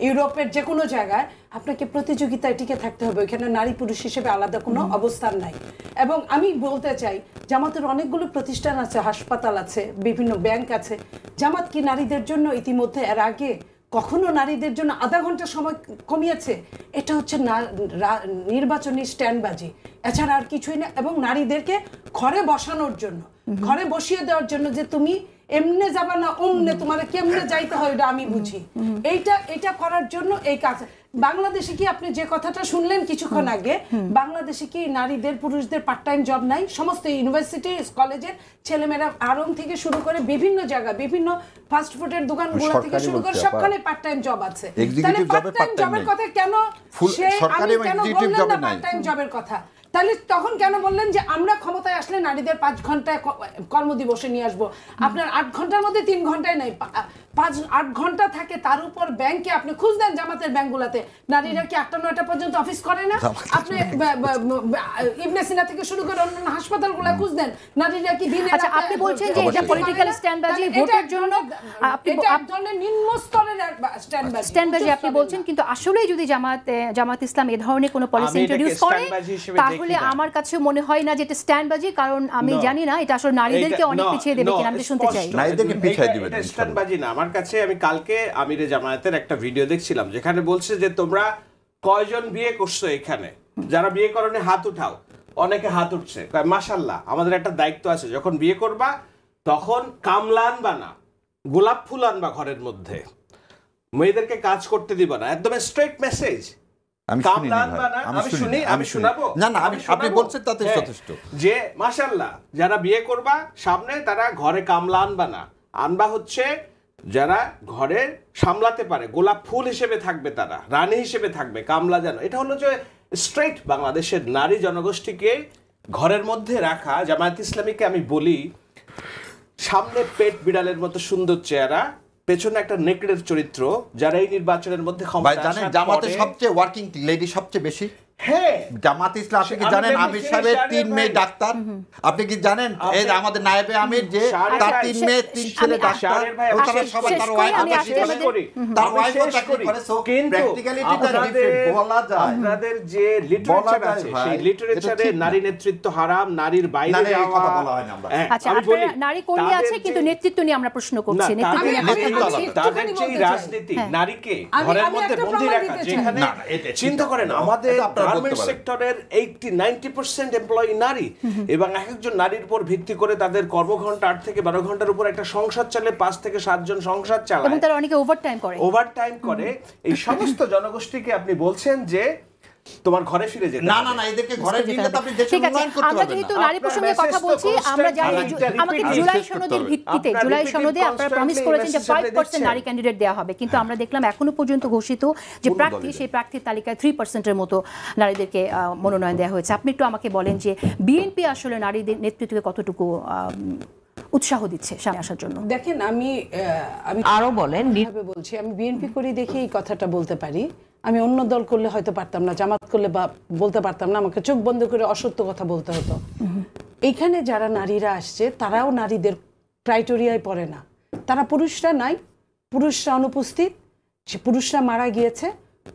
ইউরোপের যে কোনো জায়গায়, আপনাকে প্রতিযোগিতায় টিকে থাকতে হবে। ওইখানে নারী পুরুষ হিসেবে আলাদা কোনো অবস্থান নাই। এবং আমি বলতে চাই জামাতের অনেকগুলো প্রতিষ্ঠান আছে, হাসপাতাল আছে, বিভিন্ন ব্যাংক আছে। জামাত কি নারীদের জন্য ইতিমধ্যে এর আগে কখনো নারীদের জন্য আধা ঘন্টা সময় কমিয়েছে? এটা হচ্ছে নির্বাচনী স্ট্যান্ডবাজি, এছাড়া আর কিছুই না। এবং নারীদেরকে ঘরে বসানোর জন্য, ঘরে বসিয়ে দেওয়ার জন্য যে তুমি এমনে যাবা না অমনে তোমার কেমনে যাইতে হয় এটা আমি বুঝি, এইটা করার জন্য এই কাজ। বাংলাদেশে কি আপনি যে কথাটা শুনলেন কিছুক্ষণ আগে, বাংলাদেশে কি নারীদের পুরুষদের পার্ট টাইম জব নাই? সমস্ত ইউনিভার্সিটি কলেজের ছেলেমেয়েরা আরং থেকে শুরু করে বিভিন্ন জায়গায়, বিভিন্ন ফাস্ট ফুডের দোকানগুলো থেকে শুরু করে সবখানে পার্ট টাইম জব আছে। তাহলে পার্ট টাইম জবের কথা কেন পার্ট টাইম জবের কথা? তাহলে তখন কেন বললেন যে আমরা ক্ষমতায় আসলে নারীদের 5 ঘন্টায় কর্মদিবসে নিয়ে আসবো, আপনার 8 ঘন্টার মধ্যে 3 ঘন্টায় নাই, 8 ঘন্টা থাকে। তার উপর ব্যাংকে আপনি খুঁজ দেন জামাতের ব্যাংকগুলোতে নারীরা কি 8টা-9টা পর্যন্ত অফিস করে না? আপনি ইবনে সিনা থেকে শুরু করে অন্যান্য হাসপাতালগুলো খুঁজ দেন, নারীরা কি দিনে আচ্ছা, আপনি বলছেন যে এটা পলিটিক্যাল স্ট্যান্ডবাজি, ভোটের জন্য এটা এক ধরনের নিম্ন স্তরের স্ট্যান্ডবাজি আপনি বলছেন, কিন্তু আসলেই যদি জামাত ইসলাম এই ধরনের কোনো পলিসি ইন্ট্রোডিউস করে তাহলে আমার কাছে মনে হয় না যে এটা স্ট্যান্ডবাজি, কারণ আমি জানি না এটা আসলে নারীদেরকে অনেক পিছিয়ে দেবে কিনা, আমি শুনতে চাই। নারীদেরকে পিছিয়ে দিবে এটা স্ট্যান্ডবাজি না। আমার কাছে, আমি কালকে আমিরে জামায়াতের একটা ভিডিও দেখছিলাম যেখানে বলছে যে তোমরা কয়জন বিয়ে করছো এখানে, যারা বিয়ে করনি হাত উঠাও। অনেকে হাত উঠছে, মাশাআল্লাহ, আমাদের একটা দায়িত্ব আছে, যখন বিয়ে করবা তখন কামলা আনবা না, গোলাপ ফুল আনবা ঘরের মধ্যে, মেয়েদেরকে কাজ করতে দিবা না, একদম স্ট্রেট মেসেজ। আমি শোনাবো না, আপনি বলছেন তাতে যথেষ্ট। যে মাশাআল্লাহ যারা বিয়ে করবা সামনে, তারা ঘরে কামলা আনবা না, আনবা হচ্ছে যারা ঘরে সামলাতে পারে, গোলাপ ফুল হিসেবে থাকবে, তারা রানী হিসেবে থাকবে, কামলা যেন। এটা হলো যে স্ট্রেট বাংলাদেশের নারী জনগোষ্ঠীকে ঘরের মধ্যে রাখা। জামায়াত ইসলামীকে আমি বলি, সামনে পেট বিড়ালের মতো সুন্দর চেহারা, পেছনে একটা নেকড়ের চরিত্র, যারা এই নির্বাচনের মধ্যে জানেন জামাতে সবচেয়ে ওয়ার্কিং লেডি সবচেয়ে বেশি। হ্যাঁ, জামাত ইসলাম, আপনি কি জানেন আমির সাহেবের 3 মেয়ে ডাক্তার? আপনি কি জানেন এই আমাদের নায়েবে আমির যে তার 3 মেয়ে 3 ছেলে ডাক্তার, ওরা সবাই তার ওয়াইফ তার ওয়াইফও চাকরি করে। সো প্র্যাকটিক্যালিটিটা ডিফারেন্ট বলা যায়। আপনাদের যে লিটারেচার আছে সেই লিটারেচারে নারী নেতৃত্ব হারাম, নারীর বাইরে যাওয়া কথা বলা হয় না আমরা। আচ্ছা, আপনারা নারী কর্মী আছে কিন্তু নেতৃত্ব নিয়ে আমরা প্রশ্ন করছি, তাদের যে রাজনীতি নারীকে ঘরের মধ্যে বন্দী রাখা, যেখানে চিন্তা করেন আমাদের গার্মেন্ট সেক্টরের 80-90% এমপ্লয়ি নারী, এবং এক একজন নারীর উপর ভিত্তি করে তাদের কর্মঘণ্টা 8 থেকে 12 ঘন্টার উপর একটা সংসার চলে, 5 থেকে 7 জন সংসার চালায়, এবং তারা অনেকে ওভারটাইম করে। এই সমস্ত জনগোষ্ঠীকে আপনি বলছেন যে তোমার ঘরে ফিরে যেতে না, এদেরকে ঘরে নিলে তো আপনি দেশের উন্নয়ন করতে পারবেন না। আমরা যেহেতু নারী প্রসঙ্গে কথা বলছি, আমরা জানি আমাকে জুলাই সনদের ভিত্তিতে, জুলাই সনদে আপনারা প্রমিস করেছেন যে 5% নারী ক্যান্ডিডেট দেওয়া হবে, কিন্তু আমরা দেখলাম এখনো পর্যন্ত ঘোষিত যে প্রার্থী, সেই প্রার্থীর তালিকায় 3%-এর মতো নারীদেরকে মনোনয়ন দেওয়া হয়েছে। আপনি একটু আমাকে বলেন যে বিএনপি আসলে নারীদের নেতৃত্বকে কতটুকু উৎসাহ দিচ্ছে সামনে আসার জন্য? দেখেন, আমি আরো বলেন, বলছি, আমি বিএনপি করি দেখে এই কথাটা বলতে পারি। আমি অন্য দল করলে হয়তো পারতাম না, জামাত করলে বা বলতে পারতাম না, আমাকে চোখ বন্ধ করে অসত্য কথা বলতে হতো। এইখানে যারা নারীরা আসছে তারাও নারীদের ক্রাইটেরিয়ায় পড়ে না, তারা পুরুষরা নাই, পুরুষরা অনুপস্থিত, সে পুরুষরা মারা গিয়েছে,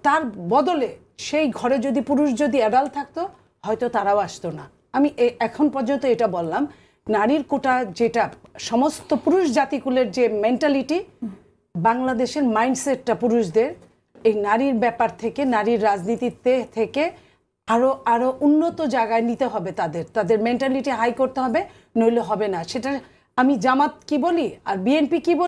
তার বদলে সেই ঘরে যদি পুরুষ যদি অ্যাডাল্ট থাকতো হয়তো তারাও আসতো না। আমি এখন পর্যন্ত এটা বললাম, নারীর কোটা যেটা সমস্ত পুরুষ জাতিকুলের যে মেন্টালিটি, বাংলাদেশের মাইন্ডসেটটা পুরুষদের এই নারীর ব্যাপার থেকে, নারীর রাজনীতিতে থেকে আরো উন্নত জায়গায় নিতে হবে, তাদের মেন্টালিটি হাই করতে হবে, নইলে হবে না। সেটা আমি জামাত কি বলি আর বিএনপি কি বলি